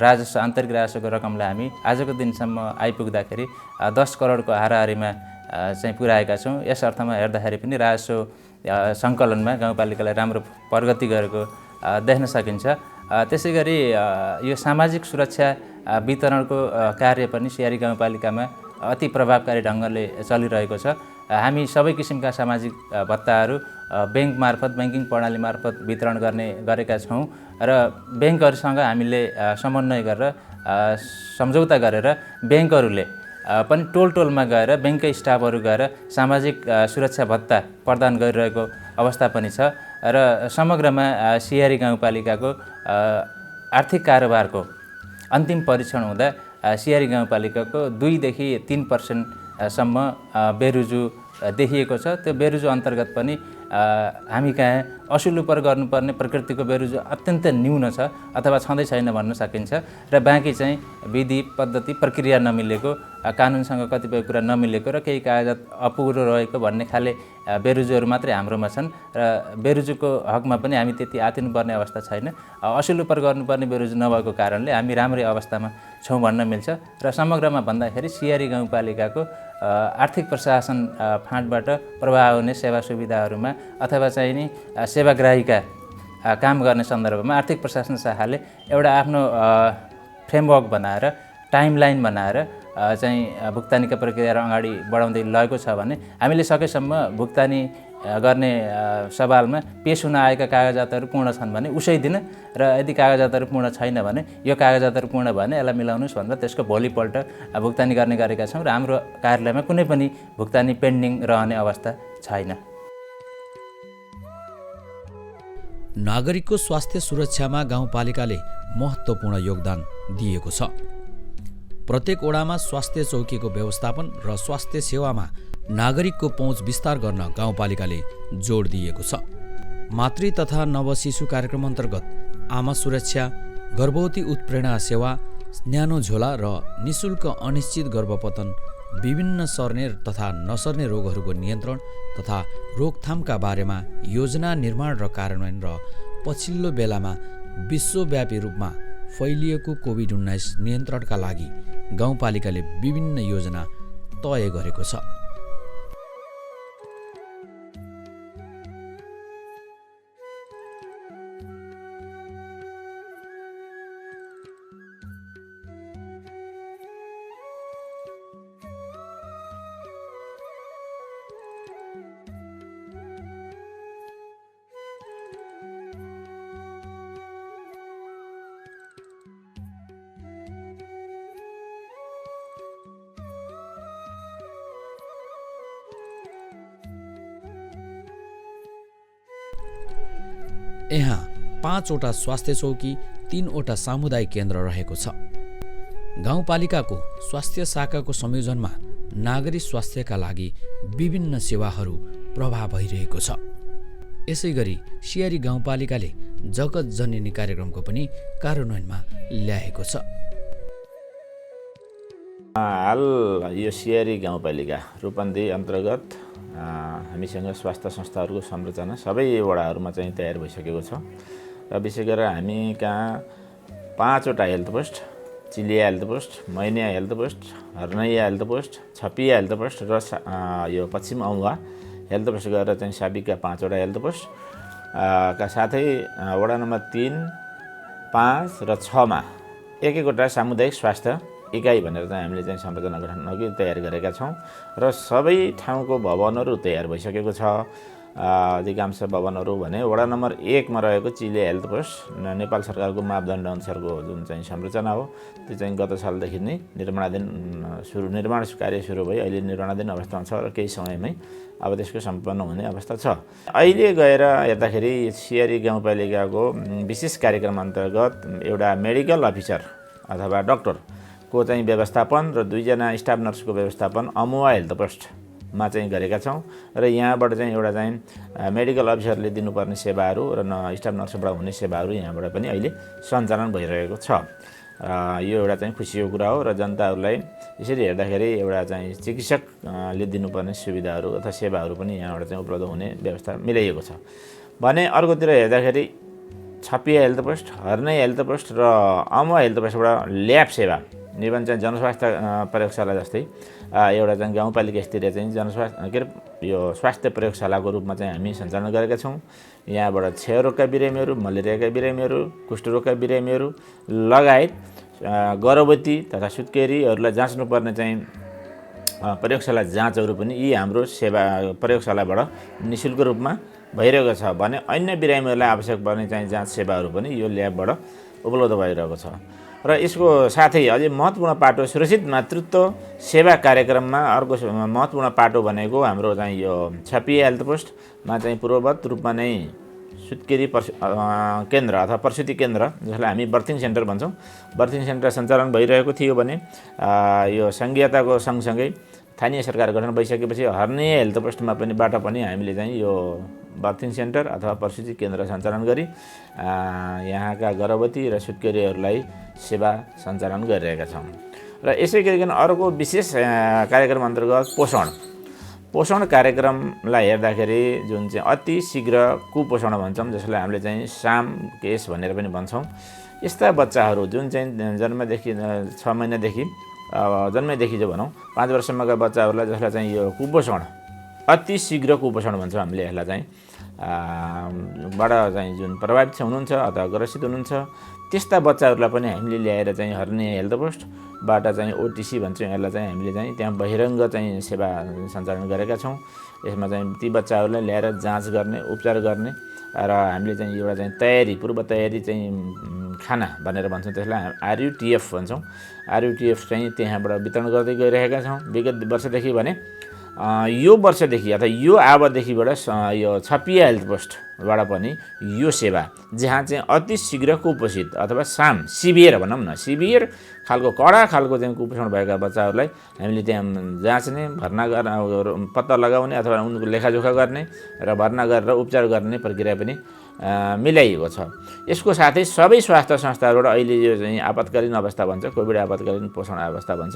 राजस्व, आन्तरिक राजस्वको रकमलाई हामी आजको दिनसम्म आइपुग्दाखेरि 10 करोडको हाराहारीमा चाहिँ पुर्याएका छौँ। यस अर्थमा हेर्दाखेरि पनि राजस्व सङ्कलनमा गाउँपालिकाले राम्रो प्रगति गरेको देख्न सकिन्छ। त्यसै गरी यो सामाजिक सुरक्षा वितरणको कार्य पनि सियारी गाउँपालिकामा अति प्रभावकारी ढङ्गले चलिरहेको छ। हामी सबै किसिमका सामाजिक भत्ताहरू ब्याङ्क मार्फत, ब्याङ्किङ प्रणाली मार्फत वितरण गरेका छौँ र ब्याङ्कहरूसँग हामीले समन्वय गरेर सम्झौता गरेर ब्याङ्कहरूले पनि टोलमा गएर ब्याङ्ककै स्टाफहरू गएर सामाजिक सुरक्षा भत्ता प्रदान गरिरहेको अवस्था पनि छ र समग्रमा सियारी गाउँपालिकाको आर्थिक कारोबारको अन्तिम परीक्षण हुँदा सियारी गाउँपालिकाको 2 देखि 3% सम्म बेरुजु देखिएको छ। त्यो बेरुजु अन्तर्गत पनि हामी कहाँ असुल उपर गर्नुपर्ने प्रकृतिको बेरुजु अत्यन्त न्यून छ अथवा छँदै छैन भन्न सकिन्छ र बाँकी चाहिँ विधि पद्धति प्रक्रिया नमिलेको, कानुनसँग कतिपय कुरा नमिलेको र केही कागजात अपुरो रहेको भन्ने खाले बेरुजुहरू मात्रै हाम्रोमा छन् र बेरुजुको हकमा पनि हामी त्यति आतिनुपर्ने अवस्था छैन। असुल उपर गर्नुपर्ने बेरुजु नभएको कारणले हामी राम्रै अवस्थामा छौँ भन्न मिल्छ र समग्रमा भन्दाखेरि सियारी गाउँपालिकाको आर्थिक प्रशासन फाँटबाट प्रवाह हुने सेवा सुविधाहरूमा अथवा चाहिँ नि सेवाग्राहीका काम गर्ने सन्दर्भमा आर्थिक प्रशासन शाखाले एउटा आफ्नो फ्रेमवर्क बनाएर, टाइमलाइन बनाएर चाहिँ भुक्तानीका प्रक्रियाहरू अगाडि बढाउँदै लगेको छ भने हामीले सकेसम्म भुक्तानी गर्ने सवालमा पेश हुन आएका कागजातहरू पूर्ण छन् भने उसै दिन र यदि कागजातहरू पूर्ण छैन भने यो कागजातहरू पूर्ण भने यसलाई मिलाउनुहोस् भनेर त्यसको भोलिपल्ट भुक्तानी गर्ने गरेका छौँ र हाम्रो कार्यालयमा कुनै पनि भुक्तानी पेन्डिङ रहने अवस्था छैन। नागरिकको स्वास्थ्य सुरक्षामा गाउँपालिकाले महत्त्वपूर्ण योगदान दिएको छ। प्रत्येक वडामा स्वास्थ्य चौकीको व्यवस्थापन र स्वास्थ्य सेवामा नागरिकको पहुँच विस्तार गर्न गाउँपालिकाले जोड दिएको छ। मातृ तथा नवशिशु कार्यक्रम अन्तर्गत आमा सुरक्षा, गर्भवती उत्प्रेरणा सेवा, न्यानो झोला र निशुल्क अनिश्चित गर्भपतन, विभिन्न सर्ने तथा नसर्ने रोगहरूको नियन्त्रण तथा रोकथामका बारेमा योजना निर्माण र कार्यान्वयन र पछिल्लो बेलामा विश्वव्यापी रूपमा फैलिएको कोभिड-19 नियन्त्रणका लागि गाउँपालिकाले विभिन्न योजना तय गरेको छ। यहाँ 5वटा स्वास्थ्य चौकी, 3वटा सामुदायिक केन्द्र रहेको छ। गाउँपालिकाको स्वास्थ्य शाखाको संयोजनमा नागरिक स्वास्थ्यका लागि विभिन्न सेवाहरू प्रभाव भइरहेको छ। यसै गरी सियारी गाउँपालिकाले जगत जननी कार्यक्रमको पनि कार्यान्वयनमा ल्याएको छ। हाल यो सियारी गाउँपालिका रूपन्देही अन्तर्गत हामीसँग स्वास्थ्य संस्थाहरूको संरचना सबै वडाहरूमा चाहिँ तयार भइसकेको छ र विशेष गरेर हामी कहाँ 5वटा health post, Chiliya health post, Mainiya health post, Harnaiya health post, Chhapiya health post र यो पश्चिम औँगा हेल्थ पोस्ट गरेर चाहिँ साबिकका 5वटा हेल्थ पोस्ट का साथै वडा नम्बर 3, 5 र 6 मा एक-एकवटा सामुदायिक स्वास्थ्य इकाइ भनेर चाहिँ हामीले चाहिँ संरचना गठन अघि तयार गरेका छौँ र सबै ठाउँको भवनहरू तयार भइसकेको छ। अधिकांश भवनहरू भने वडा नम्बर 1 मा रहेको चिले हेल्थ पोस्ट नेपाल सरकारको मापदण्ड अनुसारको जुन चाहिँ संरचना हो त्यो चाहिँ गत सालदेखि नै निर्माण कार्य सुरु भयो। अहिले निर्माणाधीन अवस्थामा छ र केही समयमै अब त्यसको सम्पन्न हुने अवस्था छ। अहिले गएर हेर्दाखेरि सियारी गाउँपालिकाको विशेष कार्यक्रम अन्तर्गत एउटा मेडिकल अफिसर अथवा डाक्टरको चाहिँ व्यवस्थापन र 2 जना स्टाफ नर्सको व्यवस्थापन अमुवा हेल्थ पोस्टमा चाहिँ गरेका छौँ र यहाँबाट चाहिँ एउटा चाहिँ मेडिकल अफिसरले दिनुपर्ने सेवाहरू र स्टाफ नर्सबाट हुने सेवाहरू यहाँबाट पनि अहिले सञ्चालन भइरहेको छ। यो एउटा चाहिँ खुसीको कुरा हो र जनताहरूलाई यसरी हेर्दाखेरि एउटा चाहिँ चिकित्सकले दिनुपर्ने सुविधाहरू अथवा सेवाहरू पनि यहाँबाट चाहिँ उपलब्ध हुने व्यवस्था मिलाइएको छ भने अर्कोतिर हेर्दाखेरि छपिया हेल्थ पोस्ट, हर्नै हेल्थ पोस्ट र अमुवा हेल्थ पोस्टबाट ल्याब सेवा निबन्ध चाहिँ जनस्वास्थ्य प्रयोगशाला जस्तै एउटा चाहिँ गाउँपालिका स्तरीय चाहिँ जनस्वास्थ्य के अरे यो स्वास्थ्य प्रयोगशालाको रूपमा चाहिँ हामी सञ्चालन गरेका छौँ। यहाँबाट क्षयरोगका बिरामीहरू, मलेरियाका बिरामीहरू, कुष्ठरोगका बिरामीहरू लगायत गर्भवती तथा सुत्केरीहरूलाई जाँच्नुपर्ने चाहिँ प्रयोगशाला जाँचहरू पनि यी हाम्रो सेवा प्रयोगशालाबाट निःशुल्क रूपमा भइरहेको छ भने अन्य बिरामीहरूलाई आवश्यक पर्ने चाहिँ जाँच सेवाहरू पनि यो ल्याबबाट उपलब्ध भइरहेको छ। र यसको साथै अझै महत्त्वपूर्ण पाटो सुरक्षित मातृत्व सेवा कार्यक्रममा अर्को महत्त्वपूर्ण पाटो भनेको हाम्रो चाहिँ यो छापिए हेल्थ पोस्टमा चाहिँ पूर्ववत रूपमा नै सुत्केरी केन्द्र अथवा प्रसुति केन्द्र जसलाई हामी बर्थिङ सेन्टर भन्छौँ, बर्थिङ सेन्टर सञ्चालन भइरहेको थियो भने यो सङ्घीयताको सँगसँगै स्थानीय सरकार गठन भइसकेपछि हर्निया हेल्थ पोस्टमा पनि बाट पनि हामीले चाहिँ यो बर्थिङ सेन्टर अथवा प्रसुति केन्द्र सञ्चालन गरी यहाँका गर्भवती र सुत्केरीहरूलाई सेवा सञ्चालन गरिरहेका छौँ। र यसै गरिकन अर्को विशेष कार्यक्रम अन्तर्गत पोषण कार्यक्रमलाई हेर्दाखेरि जुन चाहिँ अति शीघ्र कुपोषण भन्छौँ, जसलाई हामीले चाहिँ साम केस भनेर पनि भन्छौँ, यस्ता बच्चाहरू जुन चाहिँ जन्मदेखि 6 महिनादेखि जन्मैदेखि जो भनौँ 5 वर्षसम्मका बच्चाहरूलाई जसलाई चाहिँ यो कुपोषण अति शीघ्र कुपोषण भन्छौँ हामीले यसलाई चाहिँ बाट चाहिँ जुन प्रभावित हुनुहुन्छ अथवा ग्रसित हुनुहुन्छ त्यस्ता बच्चाहरूलाई पनि हामीले ल्याएर चाहिँ हर्निया हेल्थ पोस्टबाट चाहिँ ओटिसी भन्छौँ यसलाई चाहिँ हामीले चाहिँ त्यहाँ बहिरङ्ग चाहिँ सेवा सञ्चालन गरेका छौँ। यसमा चाहिँ ती बच्चाहरूलाई ल्याएर जाँच गर्ने, उपचार गर्ने र हामीले चाहिँ एउटा चाहिँ तयारी पूर्व तयारी चाहिँ खाना भनेर भन्छौँ, त्यसलाई आरयुटिएफ भन्छौँ। आरयुटिएफ चाहिँ त्यहाँबाट वितरण गर्दै गइरहेका छौँ विगत वर्षदेखि भने यो वर्षदेखि अथवा यो आवदेखिबाट यो छपिया हेल्थ पोस्टबाट पनि यो सेवा जहाँ चाहिँ अति शीघ्र कुपोषित अथवा साम सिभियर भनौँ न, सिभियर खालको कडा खालको चाहिँ कुपोषण भएका बच्चाहरूलाई हामीले त्यहाँ जाँच्ने, भर्ना गर्न, पत्ता लगाउने अथवा उनको लेखाजोखा गर्ने र भर्ना गरेर उपचार गर्ने प्रक्रिया पनि मिलाइएको छ। यसको साथै सबै स्वास्थ्य संस्थाहरूबाट अहिले यो चाहिँ आपतकालीन अवस्था भन्छ, कोभिड आपतकालीन पोषण अवस्था भन्छ,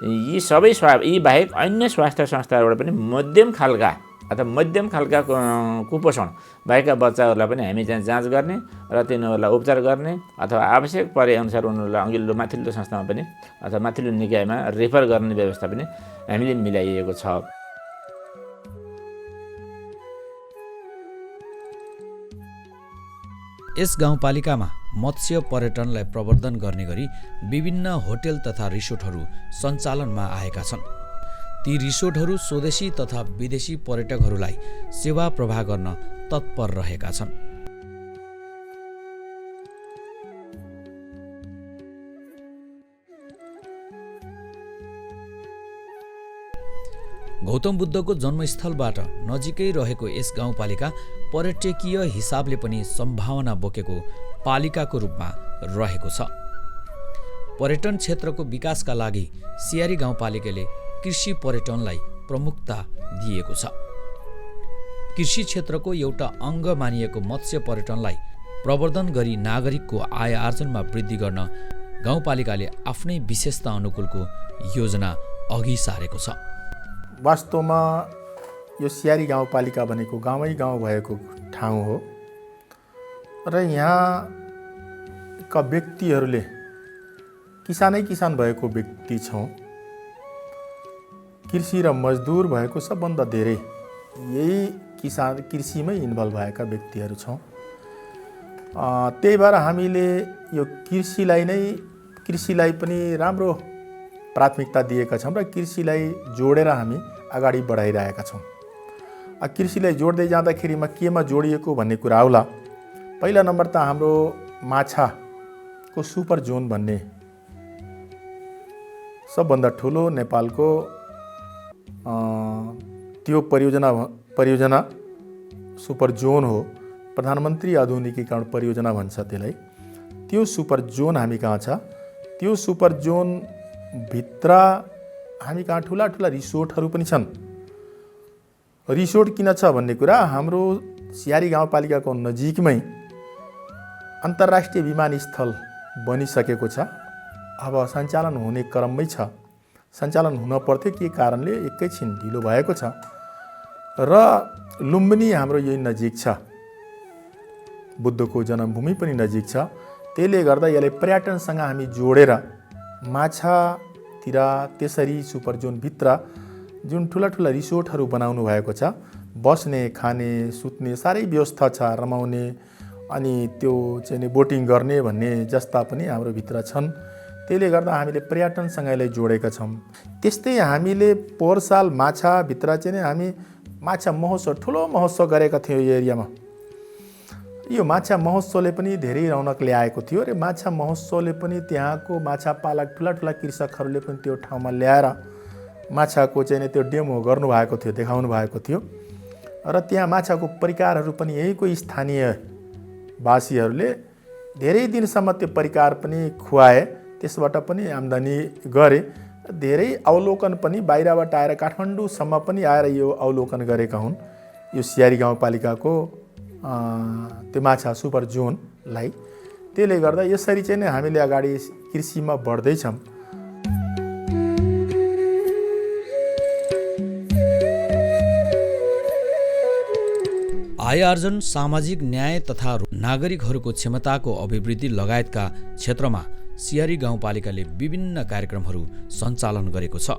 यी सबै यी बाहेक अन्य स्वास्थ्य संस्थाहरूबाट पनि मध्यम खालका अथवा मध्यम खालका कुपोषण भएका बच्चाहरूलाई पनि हामी चाहिँ जाँच गर्ने र तिनीहरूलाई उपचार गर्ने अथवा आवश्यक परे अनुसार उनीहरूलाई अघिल्लो माथिल्लो संस्थामा पनि अथवा माथिल्लो निकायमा रेफर गर्ने व्यवस्था पनि हामीले मिलाइएको छ। यस गाउँपालिकामा मत्स्य पर्यटनलाई प्रवर्धन गर्ने गरी विभिन्न होटेल तथा रिसोर्टहरू सञ्चालनमा आएका छन्। ती रिसोर्टहरू स्वदेशी तथा विदेशी पर्यटकहरूलाई सेवा प्रवाह गर्न तत्पर रहेका छन्। गौतम बुद्धको जन्मस्थलबाट नजिकै रहेको यस गाउँपालिका पर्यटकीय हिसाबले पनि सम्भावना बोकेको पालिकाको रूपमा रहेको छ। पर्यटन क्षेत्रको विकासका लागि सियारी गाउँपालिकाले कृषि पर्यटनलाई प्रमुखता दिएको छ। कृषि क्षेत्रको एउटा अङ्ग मानिएको मत्स्य पर्यटनलाई प्रवर्धन गरी नागरिकको आय आर्जनमा वृद्धि गर्न गाउँपालिकाले आफ्नै विशेषता अनुकूलको योजना अघि सारेको छ। वास्तवमा यो सियारी गाउँपालिका भनेको गाउँै गाउँ भएको ठाउँ हो र यहाँका व्यक्तिहरूले किसानै किसान भएको व्यक्ति छौँ। कृषि र मजदुर भएको सबभन्दा धेरै यही कृषिमै इन्भल्भ भएका व्यक्तिहरू छौँ। त्यही भएर हामीले यो कृषिलाई पनि राम्रो प्राथमिकता दिएका छौँ र कृषिलाई जोडेर हामी अगाडि बढाइरहेका छौँ। कृषिलाई जोड्दै जाँदाखेरिमा केमा जोडिएको भन्ने कुरा आउला। पहिला नम्बर त हाम्रो माछाको सुपर जोन भन्ने सबभन्दा ठुलो नेपालको त्यो परियोजना सुपर जोन हो। प्रधानमन्त्री आधुनिकीकरण परियोजना भन्छ त्यसलाई। त्यो सुपर जोन हामी कहाँ छ, त्यो सुपर जोन भित्र हामी कहाँ ठुला ठुला रिसोर्टहरू पनि छन्। रिसोर्ट किन छ भन्ने कुरा हाम्रो सियारी गाउँपालिकाको नजिकमै अन्तर्राष्ट्रिय विमानस्थल बनिसकेको छ। अब सञ्चालन हुने क्रममै छ। सञ्चालन हुन पर्थ्यो, के कारणले एकैछिन ढिलो भएको छ। र लुम्बिनी हाम्रो यही नजिक छ, बुद्धको जन्मभूमि पनि नजिक छ। त्यसले गर्दा यसलाई पर्यटनसँग हामी जोडेर माछा गाउँतिर त्यसरी सुपर जोनभित्र जुन ठुला ठुला रिसोर्टहरू बनाउनु भएको छ, बस्ने खाने सुत्ने साह्रै व्यवस्था छ, रमाउने अनि त्यो चाहिँ नि बोटिङ गर्ने भन्ने जस्ता पनि हाम्रो भित्र छन्। त्यसले गर्दा हामीले पर्यटनसँग यसलाई जोडेका छौँ। त्यस्तै हामीले पोहोर साल माछाभित्र चाहिँ नि हामी माछा महोत्सव, ठुलो महोत्सव गरेका थियौँ यो एरियामा। यो माछा महोत्सवले पनि धेरै रौनक ल्याएको थियो र माछा महोत्सवले पनि त्यहाँको माछा पालक ठुला ठुला कृषकहरूले पनि त्यो ठाउँमा ल्याएर माछाको चाहिँ नि त्यो डेमो गर्नुभएको थियो, देखाउनु भएको थियो र त्यहाँ माछाको परिकारहरू पनि यहीँको स्थानीय वासीहरूले धेरै दिनसम्म त्यो परिकार पनि खुवाए, त्यसबाट पनि आम्दानी गरे। धेरै अवलोकन पनि बाहिरबाट आएर काठमाडौँसम्म पनि आएर यो अवलोकन गरेका हुन् यो सियारी गाउँपालिकाको त्यो माछा सुपर जोनलाई। त्यसले गर्दा यसरी चाहिँ नै हामीले अगाडि कृषिमा बढ्दैछौँ। आय आर्जन, सामाजिक न्याय तथा नागरिकहरूको क्षमताको अभिवृद्धि लगायतका क्षेत्रमा सियारी गाउँपालिकाले विभिन्न कार्यक्रमहरू सञ्चालन गरेको छ।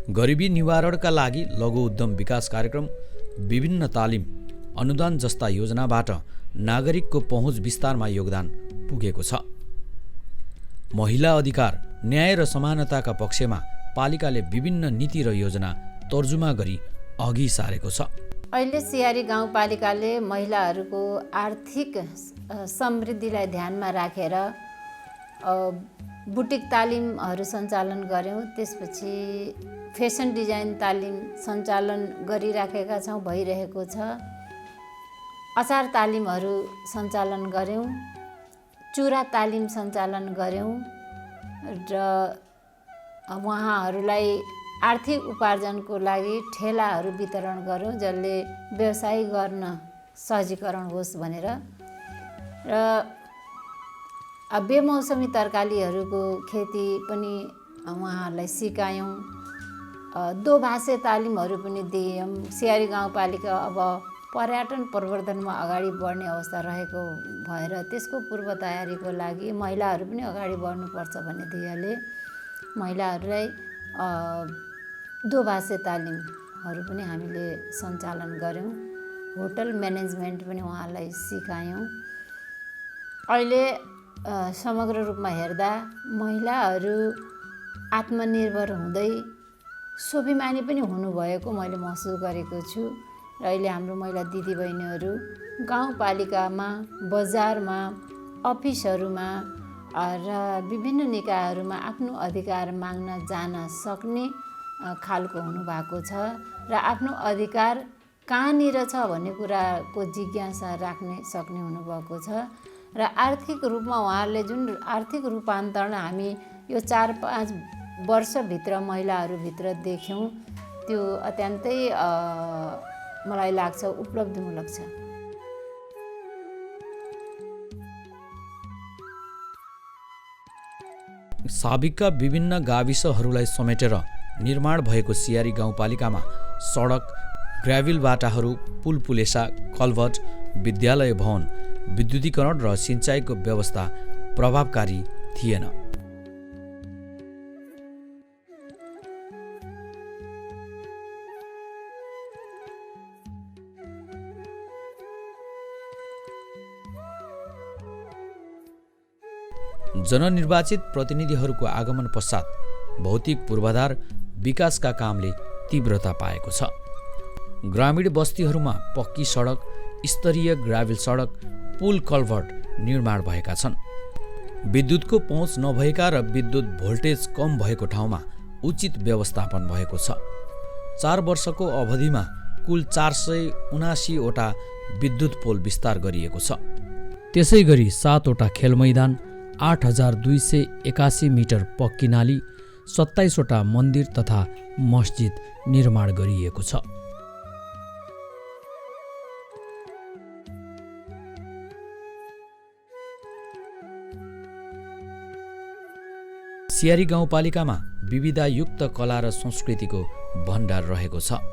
गरिबी निवारणका लागि लघु उद्यम विकास कार्यक्रम, विभिन्न तालिम, अनुदान जस्ता योजनाबाट नागरिकको पहुँच विस्तारमा योगदान पुगेको छ। महिला अधिकार, न्याय र समानताका पक्षमा पालिकाले विभिन्न नीति र योजना तर्जुमा गरी अघि सारेको छ। अहिले सियारी गाउँपालिकाले महिलाहरूको आर्थिक समृद्धिलाई ध्यानमा राखेर बुटिक तालिमहरू सञ्चालन गऱ्यौँ। त्यसपछि फेसन डिजाइन तालिम सञ्चालन गरिराखेका छौँ, भइरहेको छ। अचार तालिमहरू सञ्चालन गऱ्यौँ, चुरा तालिम सञ्चालन गऱ्यौँ र उहाँहरूलाई आर्थिक उपार्जनको लागि ठेलाहरू वितरण गऱ्यौँ, जसले व्यवसाय गर्न सहजीकरण होस् भनेर। र बेमौसमी तरकारीहरूको खेती पनि उहाँहरूलाई सिकायौँ। दोभाषे तालिमहरू पनि दियौँ। सियारी गाउँपालिका अब पर्यटन प्रवर्धनमा अगाडि बढ्ने अवस्था रहेको भएर त्यसको पूर्व तयारीको लागि महिलाहरू पनि अगाडि बढ्नुपर्छ भन्ने ध्येयले महिलाहरूलाई दोभाषे तालिमहरू पनि हामीले सञ्चालन गऱ्यौँ। होटल म्यानेजमेन्ट पनि उहाँलाई सिकायौँ। अहिले समग्र रूपमा हेर्दा महिलाहरू आत्मनिर्भर हुँदै स्वाभिमानी पनि हुनुभएको मैले महसुस गरेको छु। र अहिले हाम्रो महिला दिदीबहिनीहरू गाउँपालिकामा, बजारमा, अफिसहरूमा र विभिन्न निकायहरूमा आफ्नो अधिकार माग्न जान सक्ने खालको हुनुभएको छ र आफ्नो अधिकार कहाँनिर छ भन्ने कुराको जिज्ञासा राख्ने सक्ने हुनुभएको छ। र आर्थिक रूपमा उहाँहरूले जुन आर्थिक रूपान्तरण हामी यो 4-5 वर्षभित्र महिलाहरूभित्र देख्यौँ, त्यो अत्यन्तै मलाई लाग्छ उपलब्धिमूलक छ। साबिकका विभिन्न गाविसहरूलाई समेटेर निर्माण भएको सियारी गाउँपालिकामा सडक, ग्राभिल बाटाहरू, पुल पुलेसा, कल्भर्ट, विद्यालय भवन, विद्युतीकरण र सिँचाइको व्यवस्था प्रभावकारी थिएन। जननिर्वाचित प्रतिनिधिहरूको आगमन पश्चात भौतिक पूर्वाधार विकासका कामले तीव्रता पाएको छ। ग्रामीण बस्तीहरूमा पक्की सडक, स्तरीय ग्राभिल सडक, पुल, कल्भर्ट निर्माण भएका छन्। विद्युतको पहुँच नभएका र विद्युत भोल्टेज कम भएको ठाउँमा उचित व्यवस्थापन भएको छ। 4 वर्षको अवधिमा कुल 479 वटा विद्युत पोल विस्तार गरिएको छ। त्यसै गरी 7 वटा खेल मैदान, 8281 मिटर पक्की नाली, 27 वटा मन्दिर तथा मस्जिद निर्माण गरिएको छ। सियारी गाउँपालिकामा विविधतायुक्त कला र संस्कृतिको भण्डार रहेको छ।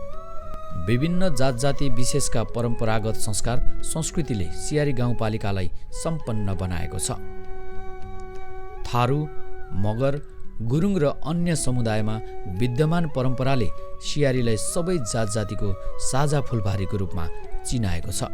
विभिन्न जातजाति विशेषका परम्परागत संस्कार संस्कृतिले सियारी गाउँपालिकालाई सम्पन्न बनाएको छ। थारू, मगर, गुरुङ र अन्य समुदायमा विद्यमान परम्पराले सियारीलाई सबै जात जातिको साझा फुलबारीको रूपमा चिनाएको छ।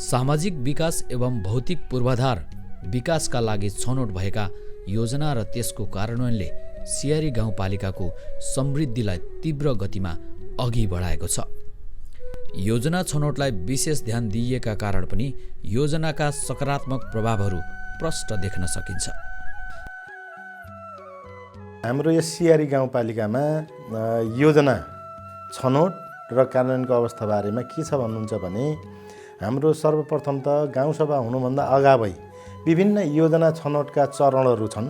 सामाजिक विकास एवं भौतिक पूर्वाधार विकासका लागि छनौट भएका योजना र त्यसको कार्यान्वयनले सियारी गाउँपालिकाको समृद्धिलाई तीव्र गतिमा अघि बढाएको छ। योजना छनौटलाई विशेष ध्यान दिइएका कारण पनि योजनाका सकारात्मक प्रभावहरू प्रष्ट देख्न सकिन्छ। हाम्रो यस सियारी गाउँपालिकामा योजना छनौट र कार्यान्वयनको अवस्था बारेमा के छ भन्नुहुन्छ भने हाम्रो सर्वप्रथम त गाउँसभा हुनुभन्दा अगावै विभिन्न योजना छनौटका चरणहरू छन्।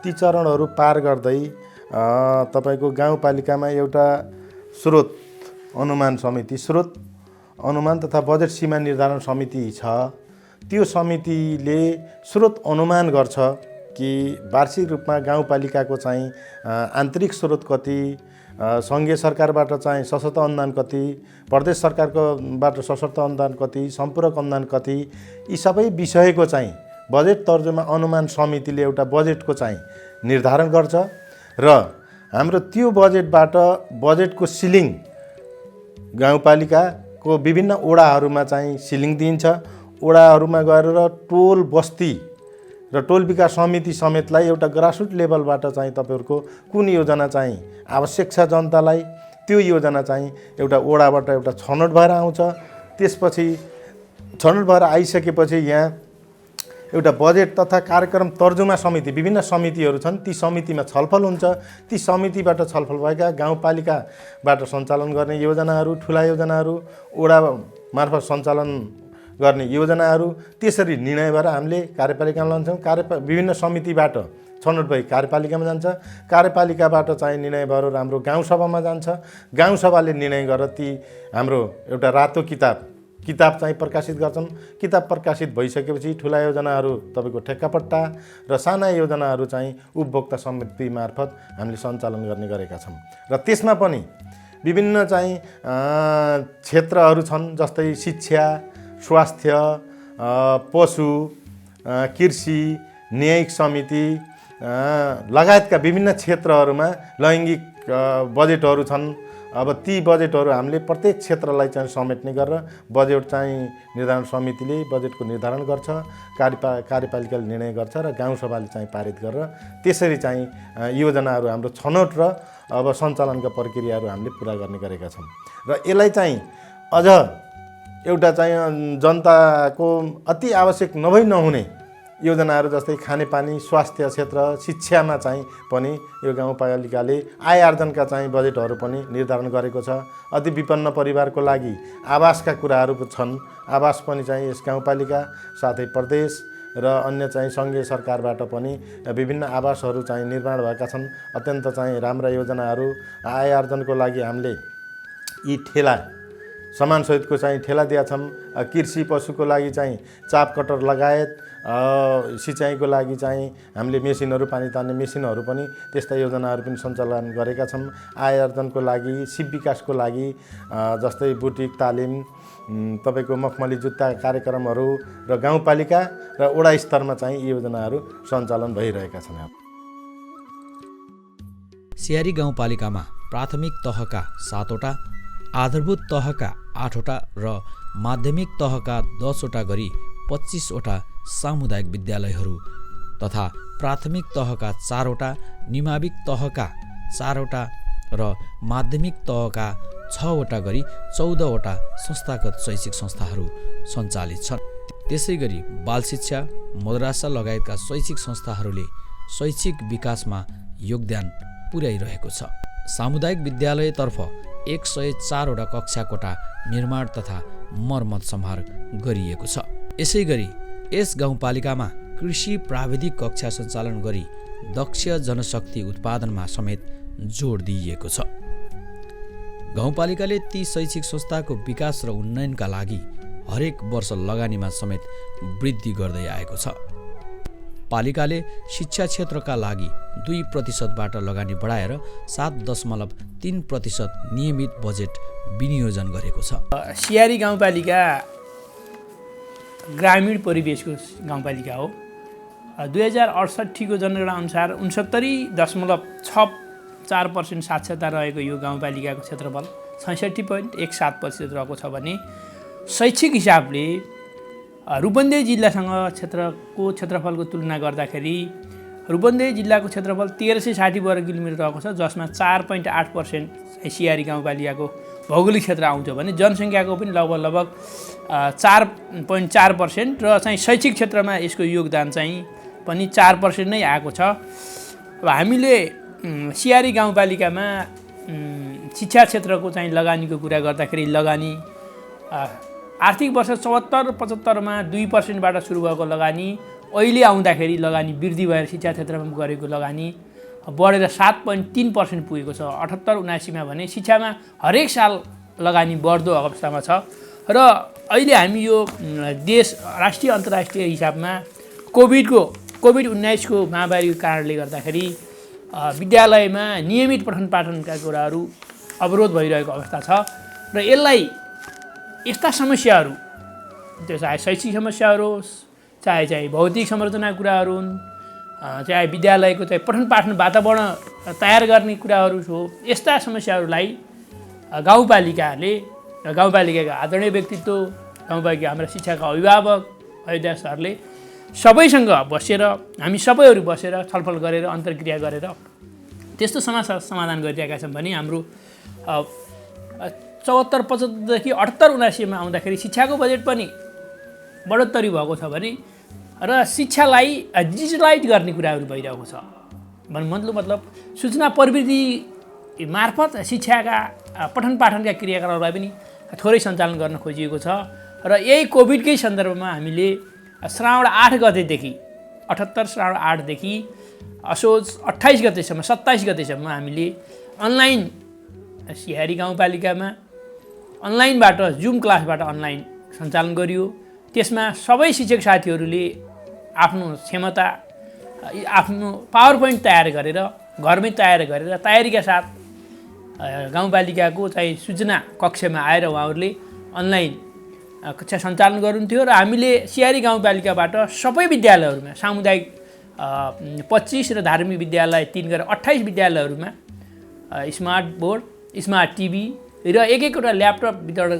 ती चरणहरू पार गर्दै तपाईँको गाउँपालिकामा एउटा स्रोत अनुमान समिति, स्रोत अनुमान तथा बजेट सीमा निर्धारण समिति छ। त्यो समितिले स्रोत अनुमान गर्छ कि वार्षिक रूपमा गाउँपालिकाको चाहिँ आन्तरिक स्रोत कति, सङ्घीय सरकारबाट चाहिँ सशर्त अनुदान कति, प्रदेश सरकारकोबाट सशर्त अनुदान कति, सम्पूरक अनुदान कति, यी सबै विषयको चाहिँ बजेट तर्जुमा अनुमान समितिले एउटा बजेटको चाहिँ निर्धारण गर्छ र हाम्रो त्यो बजेटबाट बजेटको सिलिङ गाउँपालिकाको विभिन्न ओडाहरूमा चाहिँ सिलिङ दिइन्छ। ओडाहरूमा गएर टोल बस्ती र टोल विकास समिति समेतलाई एउटा ग्रासरुट लेभलबाट चाहिँ तपाईँहरूको कुन योजना चाहिँ आवश्यक छ जनतालाई, त्यो योजना चाहिँ एउटा ओडाबाट एउटा छनौट भएर आउँछ। त्यसपछि छनौट भएर आइसकेपछि यहाँ एउटा बजेट तथा कार्यक्रम तर्जुमा समिति, विभिन्न समितिहरू छन्, ती समितिमा छलफल हुन्छ। ती समितिबाट छलफल भएका गाउँपालिकाबाट सञ्चालन गर्ने योजनाहरू, ठुला योजनाहरू, ओडा मार्फत सञ्चालन गर्ने योजनाहरू त्यसरी निर्णय भएर हामीले कार्यपालिकामा लान्छौँ। विभिन्न समितिबाट छनौट भई कार्यपालिकामा जान्छ। कार्यपालिकाबाट चाहिँ निर्णय भएर हाम्रो गाउँसभामा जान्छ। गाउँसभाले निर्णय गरेर ती हाम्रो एउटा रातो किताब चाहिँ प्रकाशित गर्छन्। किताब प्रकाशित भइसकेपछि ठुला योजनाहरू तपाईँको ठेक्कापट्टा र साना योजनाहरू चाहिँ उपभोक्ता समिति मार्फत हामीले सञ्चालन गर्ने गरेका छौँ। र त्यसमा पनि विभिन्न चाहिँ क्षेत्रहरू छन्, जस्तै शिक्षा, स्वास्थ्य, पशु, कृषि, न्यायिक समिति लगायतका विभिन्न क्षेत्रहरूमा लैङ्गिक बजेटहरू छन्। अब ती बजेटहरू हामीले प्रत्येक क्षेत्रलाई चाहिँ समेट्ने गरेर बजेट चाहिँ निर्धारण समितिले बजेटको निर्धारण गर्छ, कार्यपालिकाले निर्णय गर्छ र गाउँसभाले चाहिँ पारित गरेर त्यसरी चाहिँ योजनाहरू हाम्रो छनौट र अब सञ्चालनका प्रक्रियाहरू हामीले पुरा गर्ने गरेका छौँ। र यसलाई चाहिँ अझ एउटा चाहिँ जनताको अति आवश्यक नभई नहुने योजनाहरू जस्तै खानेपानी, स्वास्थ्य क्षेत्र, शिक्षामा चाहिँ पनि यो गाउँपालिकाले आय आर्जनका चाहिँ बजेटहरू पनि निर्धारण गरेको छ। अति विपन्न परिवारको लागि आवासका कुराहरू छन्। आवास पनि चाहिँ यस गाउँपालिका साथै प्रदेश र अन्य चाहिँ सङ्घीय सरकारबाट पनि विभिन्न आवासहरू चाहिँ निर्माण भएका छन्। अत्यन्त चाहिँ राम्रा योजनाहरू आय आर्जनको लागि हामीले यी ठेला सामानसहितको चाहिँ ठेला दिएका छौँ। कृषि पशुको लागि चाहिँ चाप कटर लगायत सिँचाइको लागि चाहिँ हामीले मेसिनहरू, पानी तान्ने मेसिनहरू पनि त्यस्ता योजनाहरू पनि सञ्चालन गरेका छौँ। आय आर्जनको लागि, सिप विकासको लागि जस्तै बुटिक तालिम, तपाईँको मखमली जुत्ता कार्यक्रमहरू र गाउँपालिका र वडा स्तरमा चाहिँ यी योजनाहरू सञ्चालन भइरहेका छन्। सियारी गाउँपालिकामा प्राथमिक तहका 7वटा, आधारभूत तहका 8वटा र माध्यमिक तहका 10वटा गरी 25वटा सामुदायिक विद्यालयहरू तथा प्राथमिक तहका 4वटा, निमाविक तहका 4वटा र माध्यमिक तहका 6वटा गरी 14वटा संस्थागत शैक्षिक संस्थाहरू सञ्चालित छन्। त्यसै गरी बाल शिक्षा, मद्रासा लगायतका शैक्षिक संस्थाहरूले शैक्षिक विकासमा योगदान पुर्याइरहेको छ। सामुदायिक विद्यालयतर्फ 104वटा कक्षा कोठा निर्माण तथा मर्मत सम्हार गरिएको छ। यसै गरी यस गाउँपालिकामा कृषि प्राविधिक कक्षा सञ्चालन गरी दक्ष जनशक्ति उत्पादनमा समेत जोड दिइएको छ। गाउँपालिकाले ती शैक्षिक संस्थाको विकास र उन्नयनका लागि हरेक वर्ष लगानीमा समेत वृद्धि गर्दै आएको छ। पालिकाले शिक्षा क्षेत्रका लागि 2%बाट लगानी बढाएर 7.3% नियमित बजेट विनियोजन गरेको छ। सियारी गाउँपालिका ग्रामीण परिवेशको गाउँपालिका हो। 2068 को जनगणना अनुसार 69.64% साक्षरता रहेको यो गाउँपालिकाको क्षेत्रफल 66.17% रहेको छ भने शैक्षिक हिसाबले रूपन्देही जिल्लासँग क्षेत्रफलको तुलना गर्दाखेरि रूपन्देही जिल्लाको क्षेत्रफल 1360 वर्ग किलोमिटर रहेको छ, जसमा 4.8% सियारी गाउँपालिकाको भौगोलिक क्षेत्र आउँछ भने जनसङ्ख्याको पनि लगभग 4.4% र चाहिँ शैक्षिक क्षेत्रमा यसको योगदान चाहिँ पनि 4% नै आएको छ। अब हामीले सियारी गाउँपालिकामा शिक्षा क्षेत्रको चाहिँ लगानीको कुरा गर्दाखेरि लगानी आर्थिक वर्ष 74-75 मा 2%बाट सुरु भएको लगानी अहिले आउँदाखेरि लगानी वृद्धि भएर शिक्षा क्षेत्रमा गरेको लगानी बढेर 7.3% पुगेको छ। 78-79 मा भने शिक्षामा हरेक साल लगानी बढ्दो अवस्थामा छ र अहिले हामी यो देश राष्ट्रिय अन्तर्राष्ट्रिय हिसाबमा कोभिड-19 को महामारीको कारणले गर्दाखेरि विद्यालयमा नियमित पठन पाठनका कुराहरू अवरोध भइरहेको अवस्था छ र यसलाई यस्ता समस्याहरू, त्यो चाहे शैक्षिक समस्याहरू होस्, चाहे भौतिक संरचनाका कुराहरू हुन्, चाहे विद्यालयको चाहिँ पठन पाठन वातावरण तयार गर्ने कुराहरू हो, यस्ता समस्याहरूलाई गाउँपालिकाका आदरणीय व्यक्तित्व, गाउँपालिका हाम्रा शिक्षाका अभिभावक अध्यक्षहरूले सबैसँग बसेर हामी सबैहरू बसेर छलफल गरेर अन्तर्क्रिया गरेर त्यस्तो समस्या समाधान गरिरहेका छौँ भने हाम्रो 74-75 देखि 78-79 मा आउँदाखेरि शिक्षाको बजेट पनि बढोत्तरी भएको छ भने र शिक्षालाई डिजिटलाइज गर्ने कुराहरू भइरहेको छ। मतलब सूचना प्रविधि मार्फत शिक्षाका पठन पाठनका क्रियाकलापलाई पनि थोरै सञ्चालन गर्न खोजिएको छ र यही कोभिडकै सन्दर्भमा हामीले श्रावण 8 गतेदेखि 78 श्रावण 8 देखि असोज 28 गतेसम्म 27 गतेसम्म हामीले अनलाइन सियारी गाउँपालिकामा अनलाइनबाट जुम क्लासबाट अनलाइन सञ्चालन गरियो। त्यसमा सबै शिक्षक साथीहरूले आफ्नो क्षमता आफ्नो पावर पोइन्ट तयार गरेर घरमै तयार गरेर तयारीका साथ गाउँपालिकाको चाहिँ सूचना कक्षमा आएर उहाँहरूले अनलाइन कक्षा सञ्चालन गर्नुहुन्थ्यो र हामीले सियारी गाउँपालिकाबाट सबै विद्यालयहरूमा सामुदायिक 25 र धार्मिक विद्यालय 3 गरेर 28 विद्यालयहरूमा स्मार्ट बोर्ड, स्मार्ट टिभी र एक-एकवटा ल्यापटप वितरण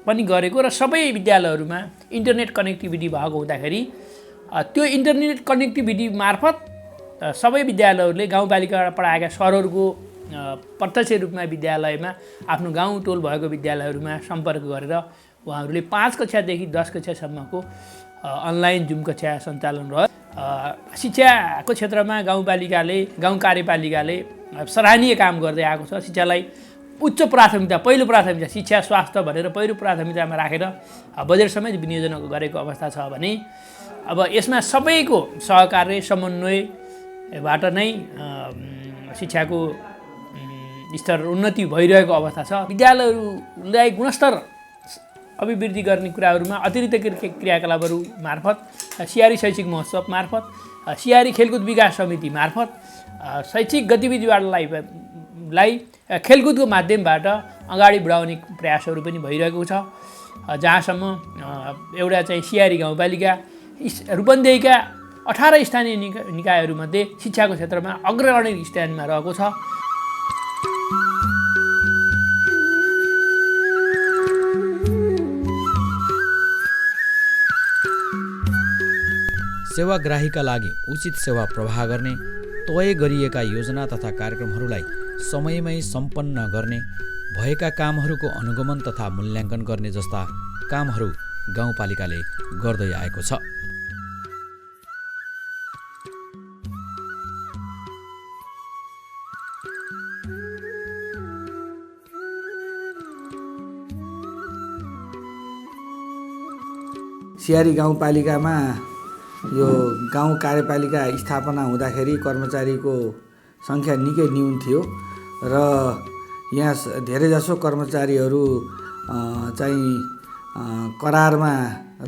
पनि गरेको र सबै विद्यालयहरूमा इन्टरनेट कनेक्टिभिटी भएको हुँदाखेरि त्यो इन्टरनेट कनेक्टिभिटी मार्फत सबै विद्यालयहरूले गाउँपालिकाबाट पढाएका सरहरूको प्रत्यक्ष रूपमा विद्यालयमा आफ्नो गाउँ टोल भएको विद्यालयहरूमा सम्पर्क गरेर उहाँहरूले 5 कक्षादेखि 10 कक्षासम्मको अनलाइन जुम कक्षा सञ्चालन रह्यो। शिक्षाको क्षेत्रमा गाउँपालिकाले गाउँ कार्यपालिकाले सराहनीय काम गर्दै आएको छ। शिक्षालाई उच्च प्राथमिकता, पहिलो प्राथमिकता शिक्षा स्वास्थ्य भनेर पहिलो प्राथमिकतामा राखेर बजेट समेत विनियोजन गरेको अवस्था छ भने अब यसमा सबैको सहकार्य समन्वयबाट नै शिक्षाको स्तर उन्नति भइरहेको अवस्था छ। विद्यालयहरूलाई गुणस्तर अभिवृद्धि गर्ने कुराहरूमा अतिरिक्त क्रियाकलापहरू मार्फत सियारी शैक्षिक महोत्सव मार्फत सियारी खेलकुद विकास समिति मार्फत शैक्षिक गतिविधिलाई खेलकुदको माध्यमबाट अगाडि बढाउने प्रयासहरू पनि भइरहेको छ। जहाँसम्म एउटा चाहिँ सियारी गाउँपालिका रूपन्देहीका 18 स्थानीय निकायहरूमध्ये शिक्षाको क्षेत्रमा अग्रगण्य स्थानमा रहेको छ। सेवाग्राहीका लागि उचित सेवा प्रवाह गर्ने, तय गरिएका योजना तथा कार्यक्रमहरूलाई समयमै सम्पन्न गर्ने, भएका कामहरूको अनुगमन तथा मूल्याङ्कन गर्ने जस्ता कामहरू गाउँपालिकाले गर्दै आएको छ। सियारी गाउँपालिकामा यो गाउँ कार्यपालिका स्थापना हुँदाखेरि कर्मचारीको सङ्ख्या निकै न्यून थियो र यहाँ धेरैजसो कर्मचारीहरू चाहिँ करारमा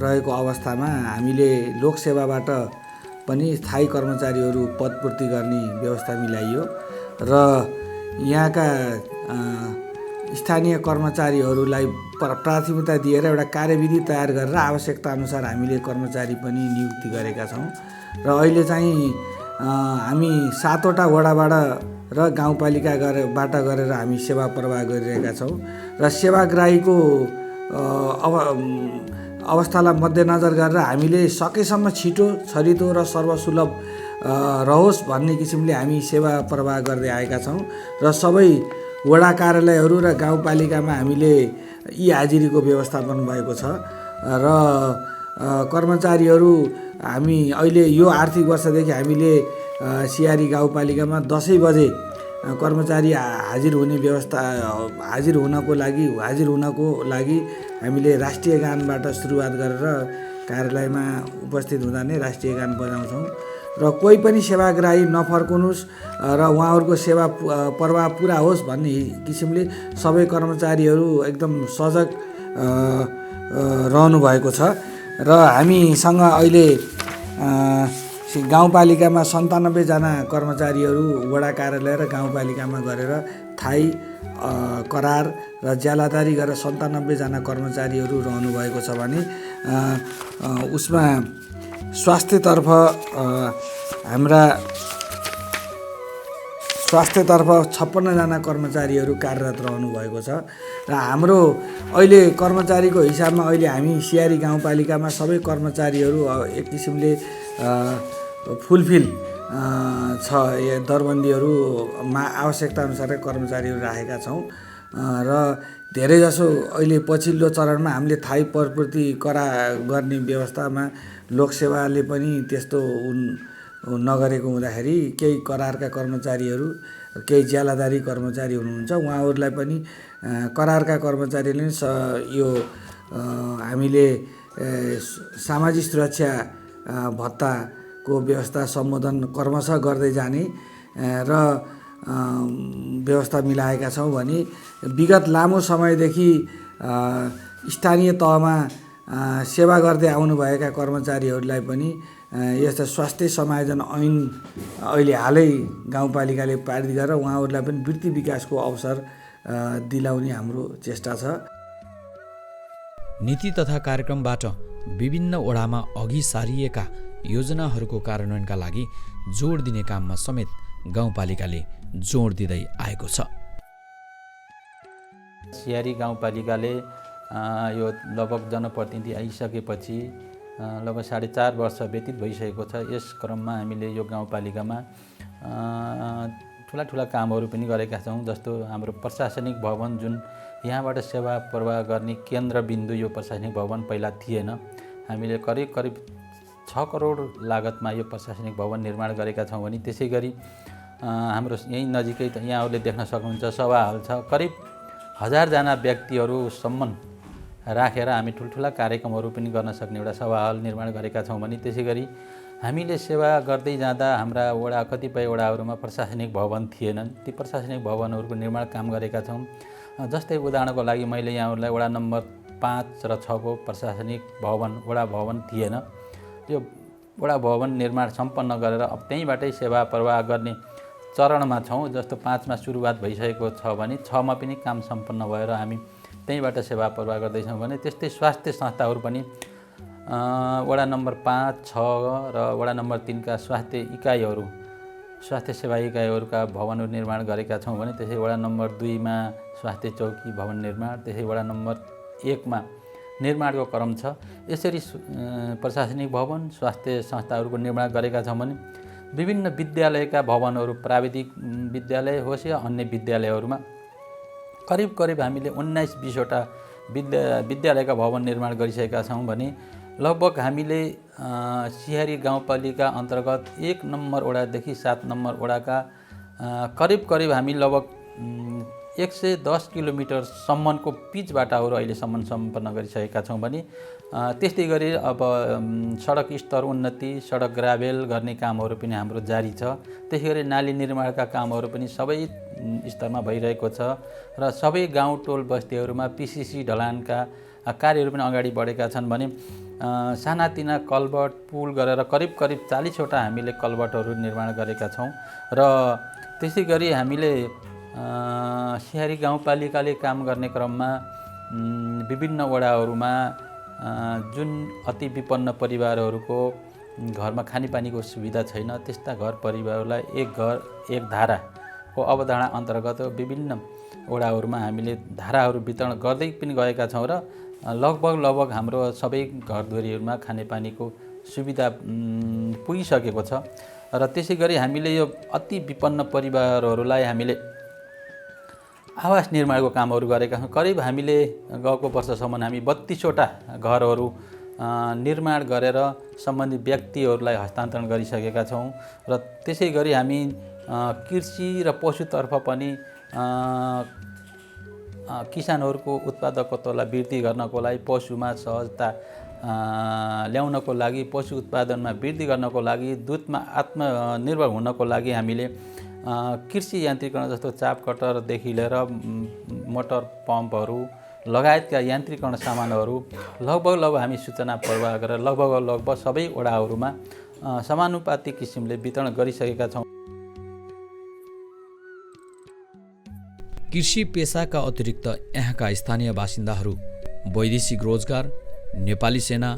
रहेको अवस्थामा हामीले लोकसेवाबाट पनि स्थायी कर्मचारीहरू पदपूर्ति गर्ने व्यवस्था मिलाइयो र यहाँका स्थानीय कर्मचारीहरूलाई प्राथमिकता दिएर एउटा कार्यविधि तयार गरेर आवश्यकता अनुसार हामीले कर्मचारी पनि नियुक्ति गरेका छौँ र अहिले चाहिँ हामी 7वटा वडाबाट र गाउँपालिकाबाट गरेर हामी सेवा प्रवाह गरिरहेका छौँ र सेवाग्राहीको अवस्थालाई मध्यनजर गरेर हामीले सकेसम्म छिटो छरितो र सर्वसुलभ रहोस् भन्ने किसिमले हामी सेवा प्रवाह गर्दै आएका छौँ र सबै वडा कार्यालयहरू र गाउँपालिकामा हामीले हाजिरीको व्यवस्थापन भएको छ र कर्मचारीहरू हामी अहिले यो आर्थिक वर्षदेखि हामीले सियारी गाउँपालिकामा 10 बजे कर्मचारी हाजिर हुनको लागि हामीले राष्ट्रिय गानबाट सुरुवात गरेर कार्यालयमा उपस्थित हुँदा नै राष्ट्रिय गान बजाउँछौँ र कोही पनि सेवाग्राही नफर्कनुहोस् र उहाँहरूको सेवा प्रवाह पुरा होस् भन्ने किसिमले सबै कर्मचारीहरू एकदम सजग रहनु भएको छ र हामीसँग अहिले गाउँपालिकामा 97 जना कर्मचारीहरू वडा कार्यालय र गाउँपालिकामा गरेर थाई करार र ज्यालादारी गरेर 97 जना कर्मचारीहरू रहनु भएको छ भने उसमा स्वास्थ्यतर्फ 56 जना कर्मचारीहरू कार्यरत रहनु भएको छ र हाम्रो अहिले कर्मचारीको हिसाबमा अहिले हामी सियारी गाउँपालिकामा सबै कर्मचारीहरू एक किसिमले फुलफिल छ। दरबन्दीहरूमा आवश्यकता अनुसार कर्मचारीहरू राखेका छौँ र धेरैजसो अहिले पछिल्लो चरणमा हामीले थाई पदपूर्ति गर्ने व्यवस्थामा लोकसेवाले पनि त्यस्तो नगरेको हुँदाखेरि केही करारका कर्मचारीहरू केही ज्यालादारी कर्मचारी हुनुहुन्छ उहाँहरूलाई पनि करारका कर्मचारीले यो हामीले सामाजिक सुरक्षा भत्ताको व्यवस्था सम्बोधन क्रमशः गर्दै जाने र व्यवस्था मिलाएका छौँ भने विगत लामो समयदेखि स्थानीय तहमा सेवा गर्दै आउनुभएका कर्मचारीहरूलाई पनि यस्ता स्वास्थ्य समायोजन ऐन अहिले हालै गाउँपालिकाले पारित गरेर उहाँहरूलाई पनि वृत्ति विकासको अवसर दिलाउने हाम्रो चेष्टा छ। नीति तथा कार्यक्रमबाट विभिन्न वडामा अघि सारिएका योजनाहरूको कार्यान्वयनका लागि जोड दिने काममा समेत गाउँपालिकाले जोड दिँदै आएको छ। सियारी गाउँपालिकाले यो लगभग जनप्रतिनिधि आइसकेपछि लगभग 4.5 वर्ष व्यतीत भइसकेको छ। यस क्रममा हामीले यो गाउँपालिकामा ठुला कामहरू पनि गरेका छौँ। जस्तो हाम्रो प्रशासनिक भवन जुन यहाँबाट सेवा प्रवाह गर्ने केन्द्रबिन्दु यो प्रशासनिक भवन पहिला थिएन। हामीले करिब 6 करोड लागतमा यो प्रशासनिक भवन निर्माण गरेका छौँ भने त्यसै गरी हाम्रो यहीँ नजिकै यहाँहरूले देख्न सक्नुहुन्छ सभा हल छ। करिब 1000 जना व्यक्तिहरूसम्म राखेर हामी ठुल्ठुला कार्यक्रमहरू पनि गर्न सक्ने एउटा सभा हल निर्माण गरेका छौँ भने त्यसै गरी हामीले सेवा गर्दै जाँदा हाम्रा कतिपय वडाहरूमा प्रशासनिक भवन थिएनन्। ती प्रशासनिक भवनहरूको निर्माण काम गरेका छौँ। जस्तै उदाहरणको लागि मैले यहाँहरूलाई वडा नम्बर 5 र 6 को प्रशासनिक भवन वडा भवन थिएन। यो वडा भवन निर्माण सम्पन्न गरेर अब त्यहीँबाटै सेवा प्रवाह गर्ने चरणमा छौँ। जस्तो 5 मा सुरुवात भइसकेको छ भने 6 मा पनि काम सम्पन्न भएर हामी त्यहीँबाट सेवा प्रवाह गर्दैछौँ भने त्यस्तै स्वास्थ्य संस्थाहरू पनि वडा नम्बर 5, 6 र वडा नम्बर 3 का स्वास्थ्य सेवा इकाइहरूका भवनहरू निर्माण गरेका छौँ भने त्यसै वडा नम्बर 2 मा स्वास्थ्य चौकी भवन निर्माण, त्यसै वडा नम्बर 1 मा निर्माणको क्रम छ। यसरी प्रशासनिक भवन स्वास्थ्य संस्थाहरूको निर्माण गरेका छौँ भने विभिन्न विद्यालयका भवनहरू प्राविधिक विद्यालय होस् या अन्य विद्यालयहरूमा करिब हामीले 19-20 वटा विद्यालयका भवन निर्माण गरिसकेका छौँ भने लगभग हामीले सियारी गाउँपालिका अन्तर्गत 1 नम्बर वडादेखि 7 नम्बर वडाका करिब हामी लगभग 110 किलोमिटरसम्मको पिच बाटाहरू अहिलेसम्म सम्पन्न गरिसकेका छौँ भने त्यस्तै गरी अब सडक स्तर उन्नति, सडक ग्राभेल गर्ने कामहरू पनि हाम्रो जारी छ। त्यसै गरी नाली निर्माणका कामहरू पनि सबै स्तरमा भइरहेको छ र सबै गाउँ टोल बस्तीहरूमा पिसिसी ढलानका कार्यहरू पनि अगाडि बढेका छन् भने सानातिना कल्भर्ट पुल गरेर करिब 40वटा हामीले कल्भर्टहरू निर्माण गरेका छौँ र त्यसै गरी हामीले सियारी गाउँपालिकाले काम गर्ने क्रममा विभिन्न वडाहरूमा जुन अति विपन्न परिवारहरूको घरमा खानेपानीको सुविधा छैन त्यस्ता घर परिवारलाई एक घर एक धाराको अवधारणा अन्तर्गत विभिन्न वडाहरूमा हामीले धाराहरू वितरण गर्दै पनि गएका छौँ र लगभग हाम्रो सबै घरधुरीहरूमा खानेपानीको सुविधा पुगिसकेको छ र त्यसै गरी हामीले यो अति विपन्न परिवारहरूलाई हामीले आवास निर्माणको कामहरू गरेका छौँ। करिब हामीले गएको वर्षसम्म हामी 32वटा घरहरू निर्माण गरेर सम्बन्धित व्यक्तिहरूलाई हस्तान्तरण गरिसकेका छौँ र त्यसै गरी हामी कृषि र पशुतर्फ पनि किसानहरूको उत्पादकत्वलाई वृद्धि गर्नको लागि पशुमा सहजता ल्याउनको लागि पशु उत्पादनमा वृद्धि गर्नको लागि दुधमा आत्मनिर्भर हुनको लागि हामीले कृषि यान्त्रिकरण जस्तो चाप कटरदेखि लिएर मोटर पम्पहरू लगायतका यान्त्रिकरण सामानहरू लगभग हामी सूचना प्रवाह गरेर लगभग सबै वडाहरूमा समानुपातिक किसिमले वितरण गरिसकेका छौँ। कृषि पेसाका अतिरिक्त यहाँका स्थानीय बासिन्दाहरू वैदेशिक रोजगार, नेपाली सेना,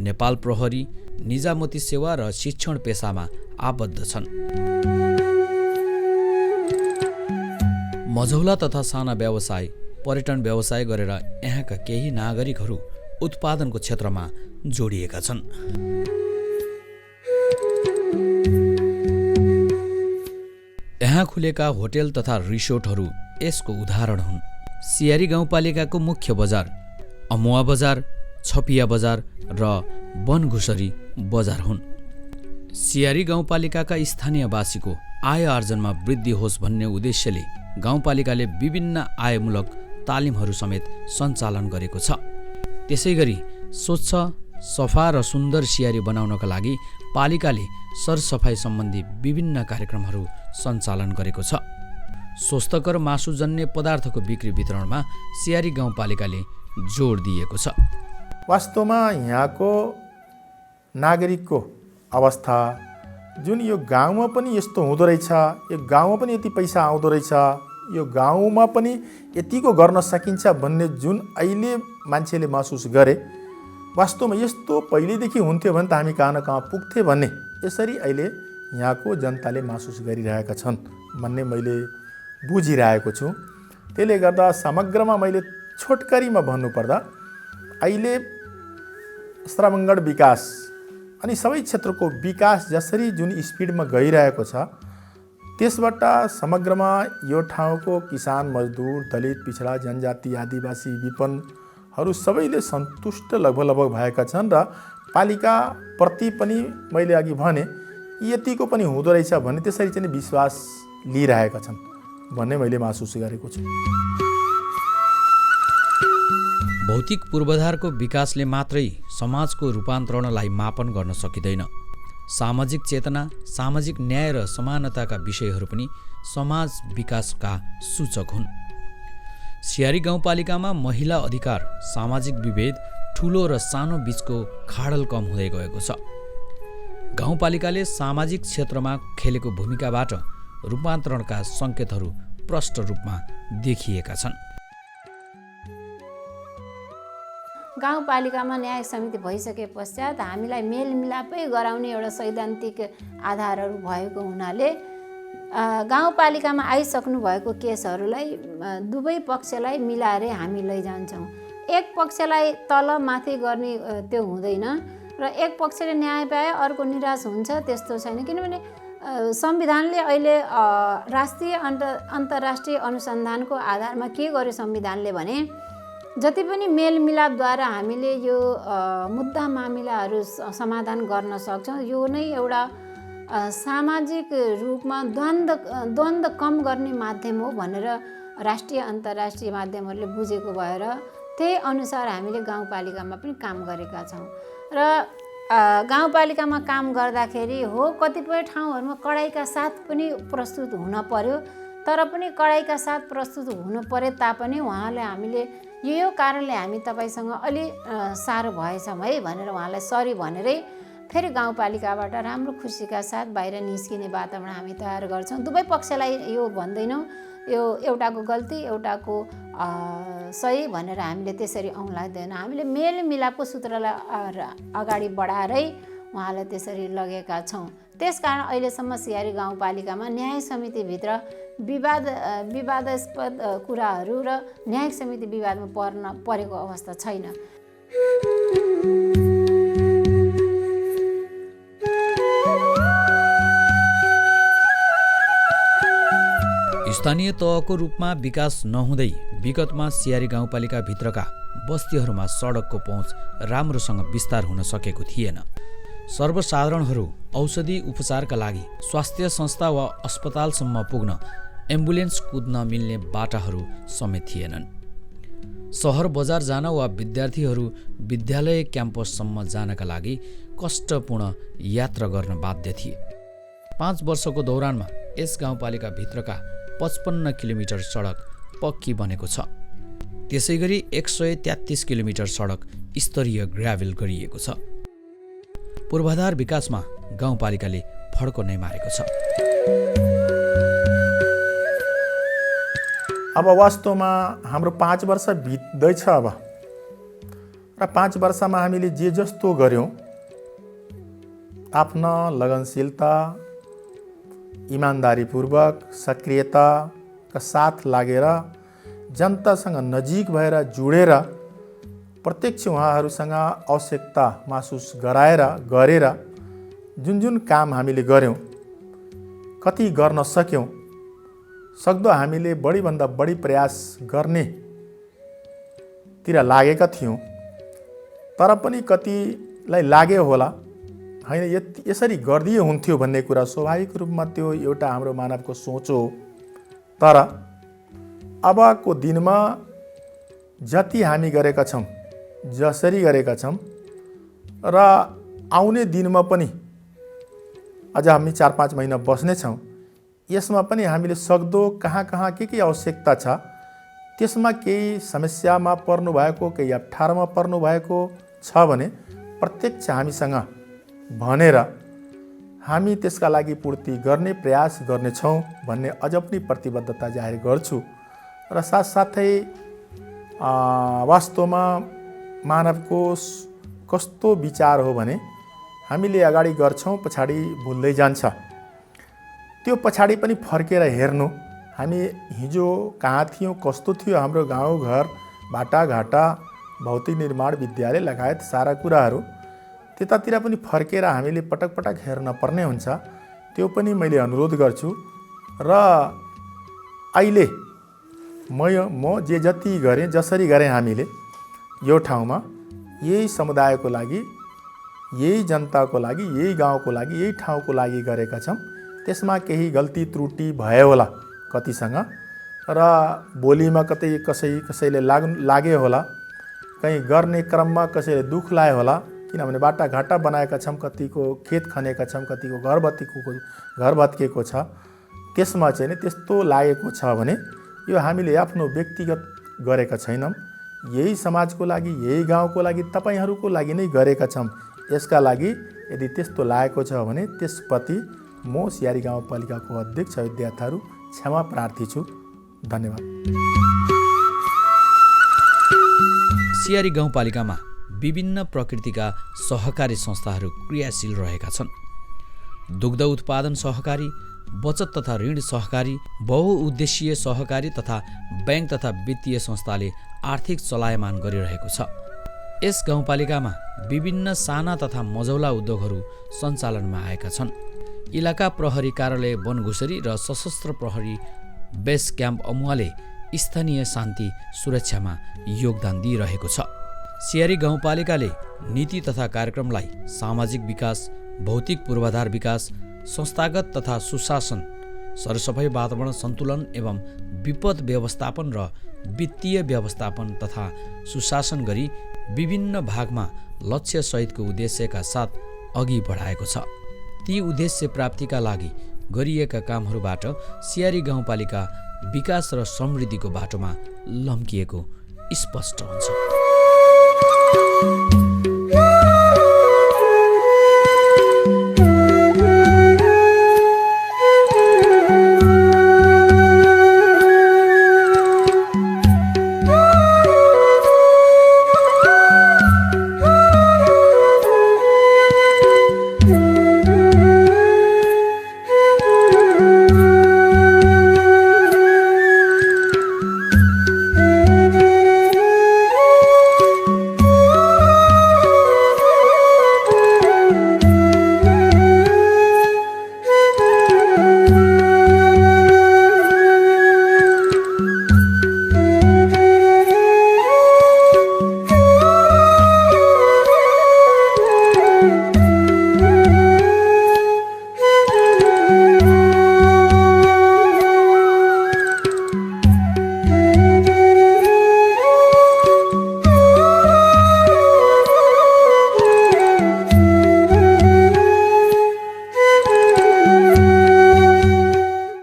नेपाल प्रहरी, निजामती सेवा र शिक्षण पेसामा आबद्ध छन्। मझौला तथा साना व्यवसाय, पर्यटन व्यवसाय गरेर यहाँका केही नागरिकहरू उत्पादनको क्षेत्रमा जोडिएका छन्। यहाँ खुलेका होटेल तथा रिसोर्टहरू यसको उदाहरण हुन्। सियारी गाउँपालिकाको मुख्य बजार अमुवा बजार, छपिया बजार र बनघुसरी बजार हुन्। सियारी गाउँपालिकाका स्थानीयवासीको आय आर्जनमा वृद्धि होस् भन्ने उद्देश्यले गाउँपालिकाले विभिन्न आयमूलक तालिमहरू समेत सञ्चालन गरेको छ। त्यसै गरी स्वच्छ, सफा र सुन्दर सियारी बनाउनका लागि पालिकाले सरसफाइ सम्बन्धी विभिन्न कार्यक्रमहरू सञ्चालन गरेको छ। स्वस्थकर मासुजन्य पदार्थको बिक्री वितरणमा सियारी गाउँपालिकाले जोड दिएको छ। वास्तवमा यहाँको नागरिकको अवस्था जुन यो गाउँमा पनि यस्तो हुँदो रहेछ, यो गाउँमा पनि यति पैसा आउँदो रहेछ, यो गाउँमा पनि यतिको गर्न सकिन्छ भन्ने जुन अहिले मान्छेले महसुस गरे, वास्तवमा यस्तो पहिलेदेखि हुन्थ्यो भने त हामी कहाँ न कहाँ पुग्थे भन्ने यसरी अहिले यहाँको जनताले महसुस गरिरहेका छन् भन्ने मैले बुझिरहेको छु। त्यसले गर्दा समग्रमा मैले छोटकरीमा भन्नुपर्दा अहिले श्रमङ्गड विकास अनि सबै क्षेत्रको विकास जसरी जुन स्पिडमा गइरहेको छ त्यसबाट समग्रमा यो ठाउँको किसान, मजदुर, दलित, पिछडा, जनजाति, आदिवासी, विपन्नहरू सबैले सन्तुष्ट लगभग भएका छन् र पालिका प्रति पनि मैले अघि भने यतिको पनि हुँदो रहेछ भन्ने त्यसरी चाहिँ विश्वास लिइरहेका छन् भन्ने मैले महसुस गरेको छु। भौतिक पूर्वाधारको विकासले मात्रै समाजको रूपान्तरणलाई मापन गर्न सकिँदैन। सामाजिक चेतना, सामाजिक न्याय र समानताका विषयहरू पनि समाज विकासका सूचक हुन्। सियारी गाउँपालिकामा महिला अधिकार, सामाजिक विभेद, ठुलो र सानो बीचको खाडल कम हुँदै गएको छ। गाउँपालिकाले सामाजिक क्षेत्रमा खेलेको भूमिकाबाट रूपान्तरणका सङ्केतहरू प्रष्ट रूपमा देखिएका छन्। गाउँपालिकामा न्याय समिति भइसके पश्चात हामीलाई मेलमिलापै गराउने एउटा सैद्धान्तिक आधारहरू भएको हुनाले गाउँपालिकामा आइसक्नु भएको केसहरूलाई दुवै पक्षलाई मिलाएर हामी लैजान्छौँ। एक पक्षलाई तल माथि गर्ने त्यो हुँदैन र एक पक्षले न्याय पाए अर्को निराश हुन्छ, त्यस्तो छैन। किनभने संविधानले अहिले राष्ट्रिय अन्तर्राष्ट्रिय अनुसन्धानको आधारमा के गर्यो संविधानले भने जति पनि मेलमिलापद्वारा हामीले यो मुद्दा मामिलाहरू समाधान गर्न सक्छौँ, यो नै एउटा सामाजिक रूपमा द्वन्द्व कम गर्ने माध्यम हो भनेर राष्ट्रिय अन्तर्राष्ट्रिय माध्यमहरूले बुझेको भएर त्यही अनुसार हामीले गाउँपालिकामा पनि काम गरेका छौँ। र गाउँपालिकामा काम गर्दाखेरि हो कतिपय ठाउँहरूमा कडाइका साथ पनि प्रस्तुत हुन पर्यो, तर पनि कडाइका साथ प्रस्तुत हुनु परे तापनि उहाँले हामीले यो कारणले हामी तपाईँसँग अलि साह्रो भएछौँ है भनेर उहाँलाई सरी भनेरै फेरि गाउँपालिकाबाट राम्रो खुसीका साथ बाहिर निस्किने वातावरण हामी तयार गर्छौँ। दुवै पक्षलाई यो भन्दैनौँ यो एउटाको गल्ती एउटाको सही भनेर हामीले त्यसरी औँलादैनौँ। हामीले मेलमिलापको सूत्रलाई अगाडि बढाएरै उहाँलाई त्यसरी लगेका छौँ। त्यसकारण अहिलेसम्म सियारी गाउँपालिकामा न्याय समितिभित्र विवादास्पद कुराहरू र न्यायिक समिति विवादमा परेको अवस्था छैन। स्थानीय तहको रूपमा विकास नहुँदै विगतमा सियारी गाउँपालिका भित्रका बस्तीहरूमा सडकको पहुँच राम्रोसँग विस्तार हुन सकेको थिएन। सर्वसाधारणहरू औषधि उपचारका लागि स्वास्थ्य संस्था वा अस्पतालसम्म पुग्न एम्बुलेन्स कुद्न मिल्ने बाटाहरू समेत थिएनन्। सहर बजार जान वा विद्यार्थीहरू विद्यालय क्याम्पससम्म जानका लागि कष्टपूर्ण यात्रा गर्न बाध्य थिए। 5 वर्षको दौरानमा यस गाउँपालिका भित्रका 55 किलोमिटर सडक पक्की बनेको छ। त्यसैगरी 133 किलोमिटर सडक स्तरीय ग्राभेल गरिएको छ। पूर्वाधार विकासमा गाउँपालिकाले फड्को नै मारेको छ। अब वास्तवमा हाम्रो 5 वर्ष बित्दैछ अब, र 5 वर्षमा हामीले जे जस्तो गऱ्यौँ आफ्ना लगनशीलता इमान्दारीपूर्वक सक्रियताका साथ लागेर जनतासँग नजिक भएर जुडेर प्रत्यक्ष उहाँहरूसँग आवश्यकता महसुस गरेर जुन जुन काम हामीले गऱ्यौँ, कति गर्न सक्यौँ, सक्दो हामीले बढीभन्दा बढी प्रयास गर्ने तिर लागेका थियौँ। तर पनि कतिलाई लाग्यो होला हैन यसरी गरिदिए हुन्थ्यो भन्ने कुरा स्वाभाविक रूपमा त्यो एउटा हाम्रो मानवको सोच हो। तर अबको दिनमा जति हामी गरेका छौँ, जसरी गरेका छौँ र आउने दिनमा पनि अझ हामी 4-5 महिना बस्नेछौँ, यसमा पनि हामीले सक्दो कहाँ के आवश्यकता छ, त्यसमा केही समस्यामा पर्नु भएको, केही अप्ठ्यारोमा पर्नु भएको छ भने प्रत्यक्ष हामीसँग भनेर हामी त्यसका लागि पूर्ति गर्ने प्रयास गर्नेछौँ भन्ने अझ पनि प्रतिबद्धता जाहेर गर्छु। र साथसाथै वास्तवमा मानवको कस्तो विचार हो भने हामीले अगाडि गर्छौँ पछाडि भुल्दै जान्छ। त्यो पछाडि पनि फर्केर हेर्नु, हामी हिजो कहाँ थियौँ, कस्तो थियो हाम्रो गाउँघर, बाटाघाटा, भौतिक निर्माण, विद्यालय लगायत सारा कुराहरू त्यतातिर पनि फर्केर हामीले पटक पटक हेर्न पर्ने हुन्छ। त्यो पनि मैले अनुरोध गर्छु। र अहिले म जे जति गरेँ, जसरी गरेँ हामीले यो ठाउँमा यही समुदायको लागि, यही जनताको लागि, यही गाउँको लागि, यही ठाउँको लागि गरेका छौँ। त्यसमा केही गल्ती त्रुटि भयो होला कतिसँग, र बोलीमा कतै कसैले लाग्यो होला, कहीँ गर्ने क्रममा कसैले दुःख लाग्यो होला, किनभने बाटाघाटा बनाएका छौँ, कतिको खेत खनेका छौँ, कतिको घर भत्किएको छ। त्यसमा चाहिँ नि त्यस्तो लागेको छ भने यो हामीले आफ्नो व्यक्तिगत गरेका छैनौँ, यही समाजको लागि, यही गाउँको लागि, तपाईँहरूको लागि नै गरेका छौँ। यसका लागि यदि त्यस्तो लागेको छ भने त्यसप्रति म सियारी गाउँपालिकाको अध्यक्ष विद्यार्थीहरू क्षमा प्रार्थी छु। धन्यवाद। सियारी गाउँपालिकामा विभिन्न प्रकृतिका सहकारी संस्थाहरू क्रियाशील रहेका छन्। दुग्ध उत्पादन सहकारी, बचत तथा ऋण सहकारी, बहुउद्देश्यीय सहकारी तथा बैंक तथा वित्तीय संस्थाले आर्थिक चलायमान गरिरहेको छ। यस गाउँपालिकामा विभिन्न साना तथा मझौला उद्योगहरू सञ्चालनमा आएका छन्। इलाका प्रहरी कार्यालय बनघुसरी र सशस्त्र प्रहरी बेस क्याम्प अमुवाले स्थानीय शान्ति सुरक्षामा योगदान दिइरहेको छ। सियारी गाउँपालिकाले नीति तथा कार्यक्रमलाई सामाजिक विकास, भौतिक पूर्वाधार विकास, संस्थागत तथा सुशासन सरसफाइ, वातावरण सन्तुलन एवं विपद व्यवस्थापन र वित्तीय व्यवस्थापन तथा सुशासन गरी विभिन्न भागमा लक्ष्य सहितको उद्देश्यका साथ अघि बढाएको छ। ती उद्देश्य प्राप्तिका लागि गरिएका कामहरूबाट सियारी गाउँपालिका विकास र समृद्धिको बाटोमा लम्किएको स्पष्ट हुन्छ।